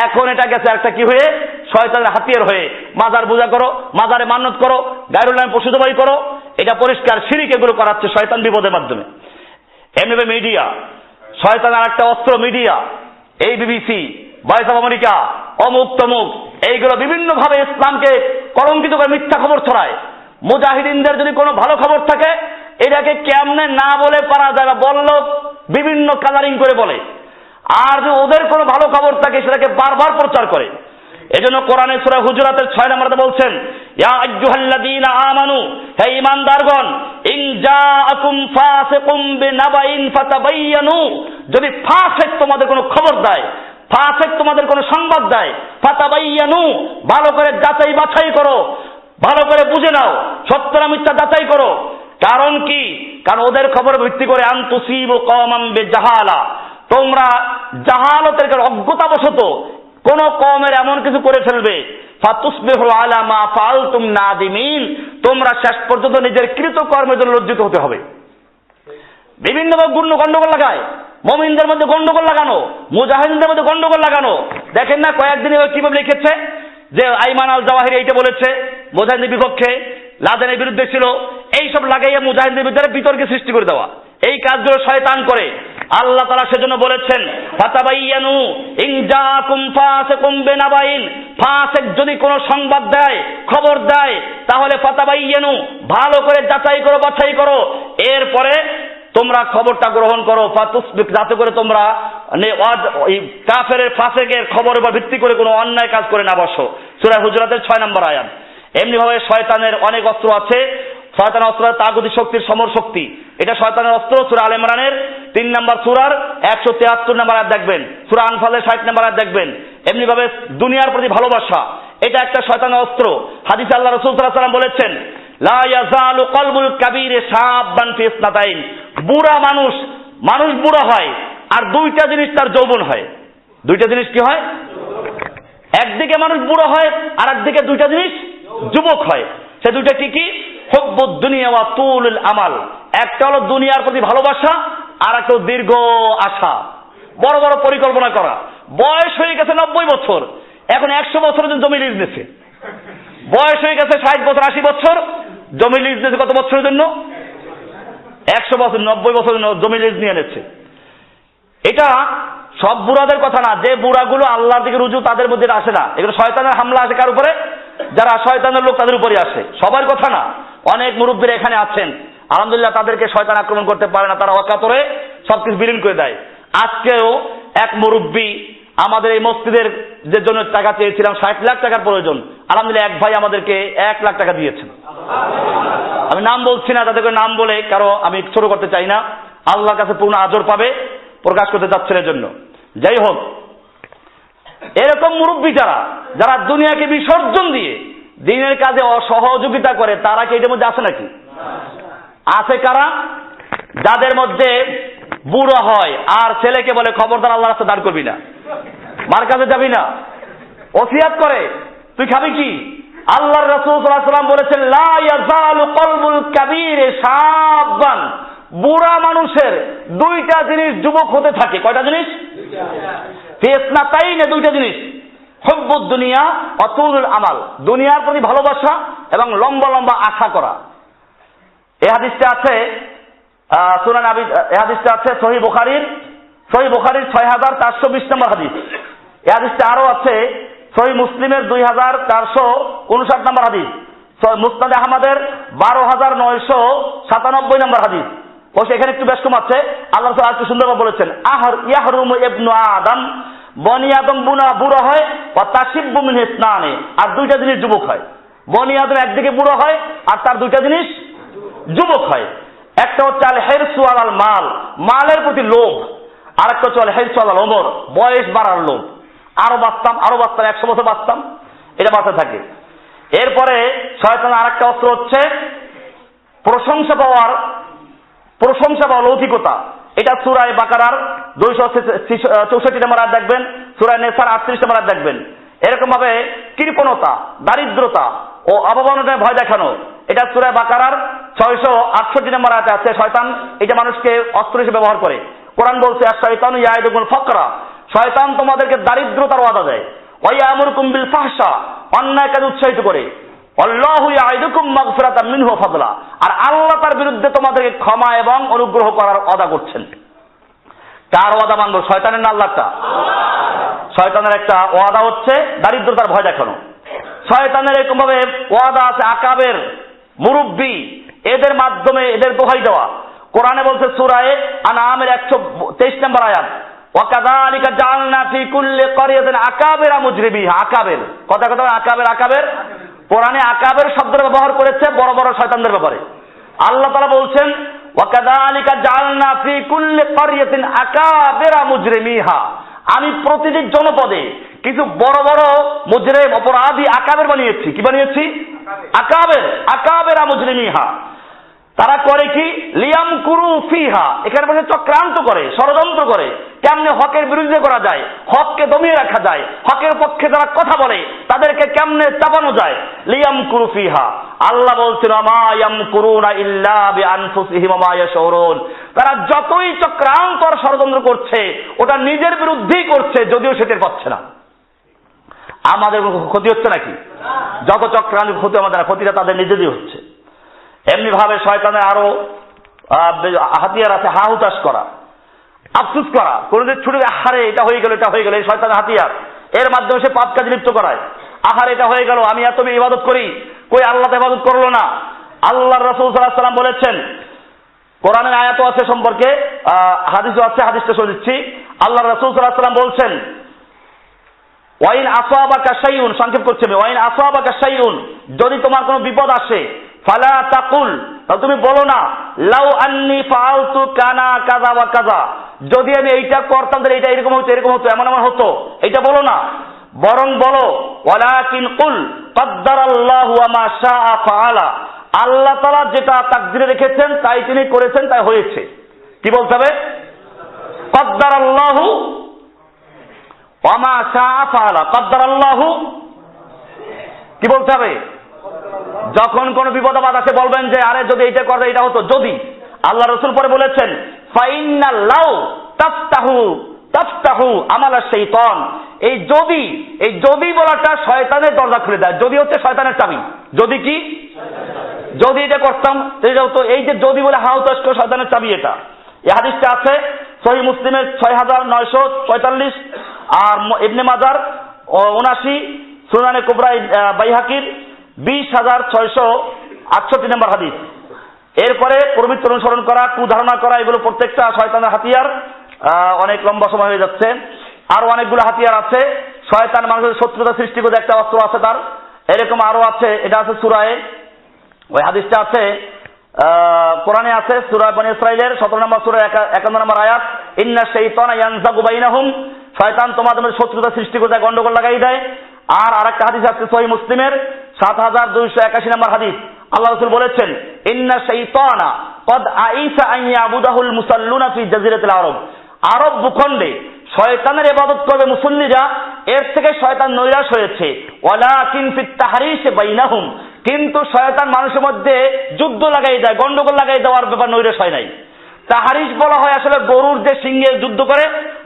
এখন এটা গেছে একটা কি হয়ে? শয়তানের হাতিয়ার হয়ে। মাজার পূজা করো, মাজারে মান্নত করো, গায়রুল নামে পশু জবাই করো, এটা পরিষ্কার শিরক, এগুলো করাচ্ছে শয়তান বিপদের মাধ্যমে। এমনিভাবে মিডিয়া, শয়তানের একটা অস্ত্র মিডিয়া, এই বিবিসি, ভয়েস অফ আমেরিকা, অমুক তমুক, এইগুলো বিভিন্ন ভাবে ইসলামকে কলঙ্কিত করে মিথ্যা খবর ছড়ায়। মুজাহিদিনদের যদি কোনো ভালো খবর থাকে, এটাকে কেমনে না বলে পারা যায়, বললো বিভিন্ন কালারিং করে বলে। আর যদি ওদের কোনো ভালো খবর থাকে সেটাকে বারবার প্রচার করে। এজন্য কোরআনে সূরা হুজুরাতের 6 নম্বরে বলছেন ইয়া আইয়ুহাল্লাযীনা আমানু, হে ঈমানদারগণ, ইন জাআকুম ফাসিকুম বিনাবাইন ফাতাবায়ানু, যদি ফাসিক তোমাদের কোনো খবর দেয়, ফাসিক তোমাদের কোনো সংবাদ দেয়, ফাতাবায়ানু, ভালো করে যাচাই বাছাই করো, ভালো করে বুঝে নাও, সত্য না মিথ্যা যাচাই করো। কারণ কি? কারণ ওদের খবর ভিত্তি করে আনতুসিবু কওমান বিজাহালা, তোমরা জাহালতের কারণে অজ্ঞতাবশত কোন কওমের এমন কিছু করে ফেলবে, ফাতুসবিহু আলা মা ফাআলতুম নাদিমিন, তোমরা শেষ পর্যন্ত নিজের কৃতকর্মের জন্য লজ্জিত হতে হবে। বিভিন্নভাবে গন্ডগোল লাগায়, মুমিনদের মধ্যে গন্ডগোল লাগানো, মুজাহিদদের মধ্যে গন্ডগোল লাগানো। দেখেন না কয়েকদিন কিভাবে লিখেছে যে আইমান আল জাওয়াহিরি এইটা বলেছে মুজাহিদের বিপক্ষে, লাদেনের বিরুদ্ধে ছিল, এইসব লাগাইয়া মুজাহিদের বিরুদ্ধে বিতর্কে সৃষ্টি করে দেওয়া, এই কাজগুলো শয়তান করে। আল্লাহ তাআলা সেজন্য বলেছেন ফাতাবায়ানু ইন জাআকুম ফাসিকুম বিনাবাইন, ফাসিক যদি কোনো সংবাদ দেয়, খবর দেয়, তাহলে ফাতাবায়ানু, ভালো করে যাচাই করো, বাছাই করো, এরপরে তোমরা খবরটা গ্রহণ করো, ফাতুসবিক, যাতে করে তোমরা কাফেরের ফাসিকের খবরের উপর ভিত্তি করে কোনো অন্যায় কাজ করে না বসো। সূরা হুজুরাতের 6 নম্বর আয়াত। এমনি ভাবে শয়তানের অনেক অস্ত্র আছে। শয়তানের অস্ত্র তাগুতি শক্তির সমর শক্তি, এটা শয়তানের অস্ত্র। সূরা আলে ইমরানের 3 নম্বর সূরার 173 নম্বর আয়াত দেখবেন, সূরা আনফালের 60 নম্বর আয়াত দেখবেন। এমনি ভাবে দুনিয়ার প্রতি ভালোবাসা, এটা একটা শয়তানের অস্ত্র। হাদিসে আল্লাহ রাসূল সাল্লাল্লাহু আলাইহি ওয়াসাল্লাম বলেছেন লা ইয়াজালু কলবুল কাবীর শাববান ফি ইসনাতাইন, বুড়া মানুষ বুড়া হয় আর দুইটা জিনিস তার যৌবন হয়। দুইটা জিনিস কি হয়? একদিকে মানুষ বুড়ো হয় আর একদিকে দুইটা জিনিস যুবক হয়। সে দুইটা কি কি? হুব্বুদ দুনিয়া ওয়া তুলুল আমাল। একটা হলো দুনিয়ার প্রতি ভালোবাসা, আর একটা দীর্ঘ আশা, বড় বড় পরিকল্পনা করা। বয়স হয়ে গেছে 90 বছর, এখন 100 বছরের জন্য জমি লিজ নিচ্ছে। বয়স হয়ে গেছে 60 বছর 80 বছর, জমি লিজ নিচ্ছে কত বছরের জন্য? 100 বছর, 90 বছরের জন্য জমি লিজ নিয়ে নিচ্ছে। এটা সব বুড়াদের কথা না, যে বুড়াগুলো আল্লাহর দিকে রুজু তাদের মধ্যে আসে না, এগুলো শয়তানের হামলা আসে কার উপরে? যারা শয়তানের লোক তাদের উপরে আসে, সবার কথা না। অনেক মুরব্বীরা এখানে আছেন, আলহামদুলিল্লাহ, তাদেরকে শয়তান আক্রমণ করতে পারে না, তারা অকাতরে সবকিছু বিলীন করে দেয়। আজকেও এক মুরব্বী আমাদের এই মসজিদের যে জন্য টাকা চেয়েছিলাম, 60 লাখ টাকার প্রয়োজন, আলহামদুলিল্লাহ এক ভাই আমাদেরকে 1 লাখ টাকা দিয়েছেন। আমি নাম বলছি না, তাদেরকে নাম বলে কারো আমি ছোট করতে চাই না, আল্লাহর কাছে পূর্ণ আজর পাবে, প্রকাশ করতে যাচ্ছেন এর জন্য। যাই হোক, এরকম মুরব্বী যারা দুনিয়াকে বিসর্জন দিয়ে দ্বীনের কাজে অসহযোগিতা করে, তারা কি এটার মধ্যে আছে নাকি? আছে কারা? যাদের মধ্যে বুড়ো হয় আর ছেলেকে বলে খবরদার আল্লাহর রাস্তায় দাঁড় করবি না, মার কাছে যাবি না, ওসিয়াত করে তুই খাবি কি? আল্লাহর রাসূল সাল্লাল্লাহু আলাইহি ওয়াসাল্লাম বলেছেন লা ইয়াজালু কলবুল কাবীর শাবান, বুড়া মানুষের দুইটা জিনিস যুবক হতে থাকে। কয়টা জিনিস? ফিসনাতাইন, দুইটা জিনিস, হুব্বুদ দুনিয়া ওয়া তুলুল আমাল, দুনিয়ার প্রতি ভালোবাসা এবং লম্বা লম্বা আশা করা। এই হাদিসটা আছে সুনান আবি, এই হাদিসটা আছে সহিহ বুখারীর 6420 নম্বর হাদিস। এই হাদিসটা আরো আছে সহিহ মুসলিমের 2459 নম্বর হাদিস, মুসনাদ আহমদের 12997 নম্বর হাদিস। অবশ্য এখানে একটু বেশ কম আছে। আল্লাহ রাসূল আরেকটু সুন্দরভাবে বলেছেন ইয়াহরুমু ইবনু আদম, বনি আদম বুড়ো হয়, ওয়া তাশিব্বু মিন ইসনানি, আর দুইটা জিনিস যুবক হয়। বনি আদম একদিকে বুড়ো হয় আর তার দুইটা জিনিস যুবক হয়। একটা হচ্ছে আল হিরসু আলাল মাল, মালের প্রতি লোভ, আর একটা হচ্ছে আল হিরসু আলাল উমর, বয়স বাড়ার লোভ, আরো বাঁচতাম 100 বছর বাঁচতাম, এটা বাঁচতে থাকে। এরপরে শয়তানের আরেকটা অস্ত্র হচ্ছে প্রশংসা পাওয়া লৌকিকতা। এটা সূরা বাকারার 264 নম্বর আয়াত দেখবেন, সূরা নেসার 38 নম্বর আয়াত দেখবেন। এরকম ভাবে কৃপণতা, দারিদ্রতা ও অবমাননায় ভয় দেখানো, এটা সূরা বাকারার 668 নম্বর আয়াতে আছে। শয়তান এটা মানুষকে অস্ত্র হিসেবে ব্যবহার করে। কোরআন বলছে আশ-শাইতানু ইয়াইদুকুল ফাকরা, শয়তান তোমাদেরকে দারিদ্রতার ওয়াদা দেয়। ওয়া ইয়ামুরুকুম বিল ফাহশা, অন্যায় কাজে উৎসাহিত করে। আল্লাহু ইয়াইদুকুম মাগফিরাতাম মিনহু ওয়া ফাদলা, আর আল্লাহ তার বিরুদ্ধে তোমাদেরকে ক্ষমা এবং অনুগ্রহ করার ওয়াদা করছেন। কার ওয়াদা মানবো, শয়তানের না আল্লাহটা? শয়তানের একটা ওয়াদা হচ্ছে দারিদ্রতার ভয় দেখানো। শয়তানের এরকম ভাবে ওয়াদা আছে আকাবের মুরব্বী, এদের মাধ্যমে এদের দোহাই দেওয়া। কোরআনে বলছে সূরা আনআমের 123 নম্বর আয়াত, ওয়া কাযালিকা জাআলনা ফি কুল্লি ক্বরিয়াতিন আকাবিরা মুজরিমিহা। আকাবের কথা আকাবের কোরআনে আকাবের শব্দের ব্যবহার করেছে বড় বড় শয়তানদের ব্যাপারে। আল্লাহ তাআলা বলছেন ওয়া কাযালিকা জাআলনা ফি কুল্লি ক্বরিয়াতিন আকাবিরা মুজরিমিহা, আমি প্রতিটি জনপদে কিছু বড় বড় মুজরিম অপরাধী আকাবের বানিয়েছি। কি বানিয়েছি? আকাবেরা মুজরিমিহা। তারা করে কি? লিয়ামকুরু ফিহা, এখানে বসে চক্রান্ত করে, ষড়যন্ত্র করে, কেমনে হকের বিরুদ্ধে করা যায়, হককে দমিয়ে রাখা যায়, হকের পক্ষে যারা কথা বলে তাদেরকে কেমনে চাপানো যায়। লিয়ামকুরু ফিহা, আল্লাহ বলছেন মা ইয়ামকুরুনা ইল্লা বিআনফুসিহিম ওয়া মা ইয়াশউরুন, তারা যতই চক্রান্ত আর ষড়যন্ত্র করছে ওটা নিজের বিরুদ্ধেই করছে, যদিও সেটা পাচ্ছে না। আমাদের ক্ষতি হচ্ছে নাকি? যত চক্রান্ত ক্ষতি আমাদের, ক্ষতিটা তাদের নিজেদেরই হচ্ছে। এমনি ভাবে শয়তানের আরো হাতিয়ার আছে, হা হুতাশ করা, আফসুস করা, কোনদিন ছুটে আহারে এটা হয়ে গেল, এই শয়তানের হাতিয়ার। এর মাধ্যমে সে পাপ কাজে লিপ্ত করায়। আহারে এটা হয়ে গেল, আমি এত ইবাদত করি, কই আল্লাহ তো ইবাদত করলো না। আল্লাহর রাসূল সাল্লাল্লাহু আলাইহি ওয়াসাল্লাম বলেছেন, কোরআনের আয়াতও আছে সম্পর্কে, হাদিসও আছে, হাদিসটা শুনে দিচ্ছি। আল্লাহর রাসূল সাল্লাল্লাহু আলাইহি ওয়াসাল্লাম বলছেন ওয়াইন আসাবাকা শাইউন, সংক্ষেপ করছি আমি, ওয়াইন আসাবাকা শাইউন, যদি তোমার কোনো বিপদ আসে, ফালা তাকুল, তাহলে তুমি বলো না লাউ আন্নি ফাআলতু কানা কাযা ওয়া কাযা, যদি আমি এইটা করতাম তাহলে এটা এরকম হতো, এমন হতো, এটা বলো না। বরং বলো ওয়ালাকিন কুল কদ্দারাল্লাহু ওয়া মা শাআ ফাআলা, আল্লাহ তাআলা যেটা তাকদীরে রেখেছেন তাই তিনি করেছেন, তাই হয়েছে। কি বলতে হবে? কদ্দারাল্লাহু ওয়া মা শাআ ফাআলা, কদ্দারাল্লাহু, কি বলতে হবে? যখন কোন বিপদ আপদ আসে বলবেন যে আরে যদি এইটা করতে এটা হতো, যদি। আল্লাহ রাসূল পরে বলেছেন ফাইন্নাল লাউ তাফতাহু আমালা শাইতান, এই যদি বলাটা শয়তানের দরজা খুলে দেয়। যদি হচ্ছে শয়তানের চাবি। যদি কি? যদি এটা করতাম তো এই যে যদি বলে হাউতাস করে শয়তানের চাবি এটা। এই হাদিসটা আছে সহিহ মুসলিমের 6945 আর ইবনে মাজার 79, সুনানে কুবরা বাইহাকির 20668 নম্বর হাদিস। এরপরে পবিত্র অনুসরণ করা, কুধারণা করা, এগুলো প্রত্যেকটা শয়তানের হাতিয়ার। অনেক লম্বা সময় হয়ে যাচ্ছে। আরো অনেকগুলো হাতিয়ার আছে। শয়তান মানুষের শত্রুতা সৃষ্টি করে একটা অস্ত্র আছে তার, এরকম আরো আছে। এটা আছে সূরায়ে, ওই হাদিসটা আছে কোরআনে আছে, সূরা বনী ইসরাঈলের 17 নম্বর সূরা 51 নম্বর আয়াত, ইন্না শাইতানা ইয়ানজাগু বাইনাহুম, শয়তান তোমাদের মধ্যে শত্রুতা সৃষ্টি করে দেয়, গন্ডগোল লাগাই দেয়। আর আরেকটা হাদিস আছে সহিহ মুসলিমের 7281 নম্বর হাদিস, আল্লাহ রাসূল বলেছেন, ইন্না শাইতানা কদ আইসা আন ইয়াবুদাহুল মুসাল্লুনা ফি জাজিরাতিল আরব। আরব ভূখণ্ডে শয়তানের ইবাদত করবে মুসল্লিরা, এর থেকে শয়তান নৈরাশ হয়েছে। ওয়ালাকিন ফিত তাহরিশ বাইনাহুম, কিন্তু শয়তান মানুষের মধ্যে যুদ্ধ লাগাই দেয়, গন্ডগোল লাগাই দেওয়ার ব্যাপার নৈরাশ হয় নাই। তাহারিশ বলা হয় আসলে গরুর যে সিংহে যুদ্ধ করে,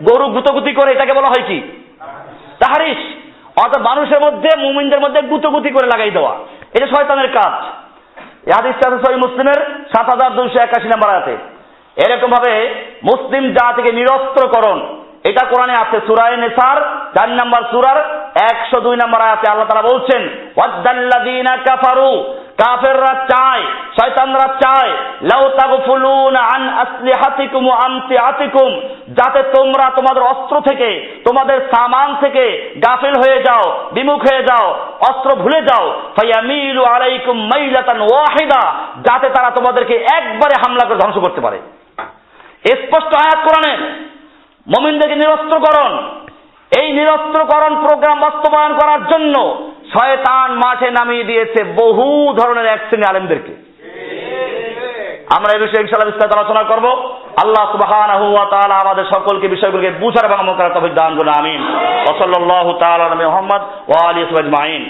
গরু গুতগুতি করে, এটাকে বলা হয় কি? তাহারিশ। অর্থাৎ মানুষের মধ্যে, মুমিনদের মধ্যে গুতগুতি করে লাগাই দেওয়া, এটা শয়তানের কাজ। এই হাদিসটা আছে সহিহ মুসলিমের 7281 নম্বর আয়াতে। এরকম ভাবে মুসলিম জাতিকে নিরস্ত্রকরণ, এটা কোরআনে আছে সূরা নিসার 4 নম্বর সূরার 102 নম্বর আয়াতে আল্লাহ তাআলা বলছেন, ওয়াদাল্লাযীনা কাফারু, কাফেররা চায়, শয়তানরা চায়, লাউ তাগফুলুনা আন আসলিহাতিকুম ওয়া আমতিআতিকুম, যাতে তোমরা তোমাদের অস্ত্র থেকে, তোমাদের সামান থেকে গাফিল হয়ে যাও, বিমুখ হয়ে যাও, অস্ত্র ভুলে যাও। ফায়ামিলু আলাইকুম মাইলাতান ওয়াহিদা, যাতে তারা তোমাদেরকে একবারে হামলা করে ধ্বংস করতে পারে। স্পষ্ট আয়াত কোরআনের। মুমিনদেরকে নিরস্ত্রকরণ, এই নিরস্ত্রকরণ প্রোগ্রাম বাস্তবায়ন করার জন্য শয়তান মাঠে নামিয়ে দিয়েছে বহু ধরনের এক শ্রেণী আলেমদেরকে। আমরা এই বিষয়ে ইনশাআল্লাহ বিস্তারিত আলোচনা করব। আল্লাহ সুবহানাহু ওয়া তাআলা আমাদের সকলকে বিষয়গুলোকে বুঝার এবং আমল করার তৌফিক দান করুন। আমিন। ওয়া সাল্লাল্লাহু তাআলা আলা মুহাম্মদ ওয়া আলিহি ওয়া সাহবিহি আজমাইন।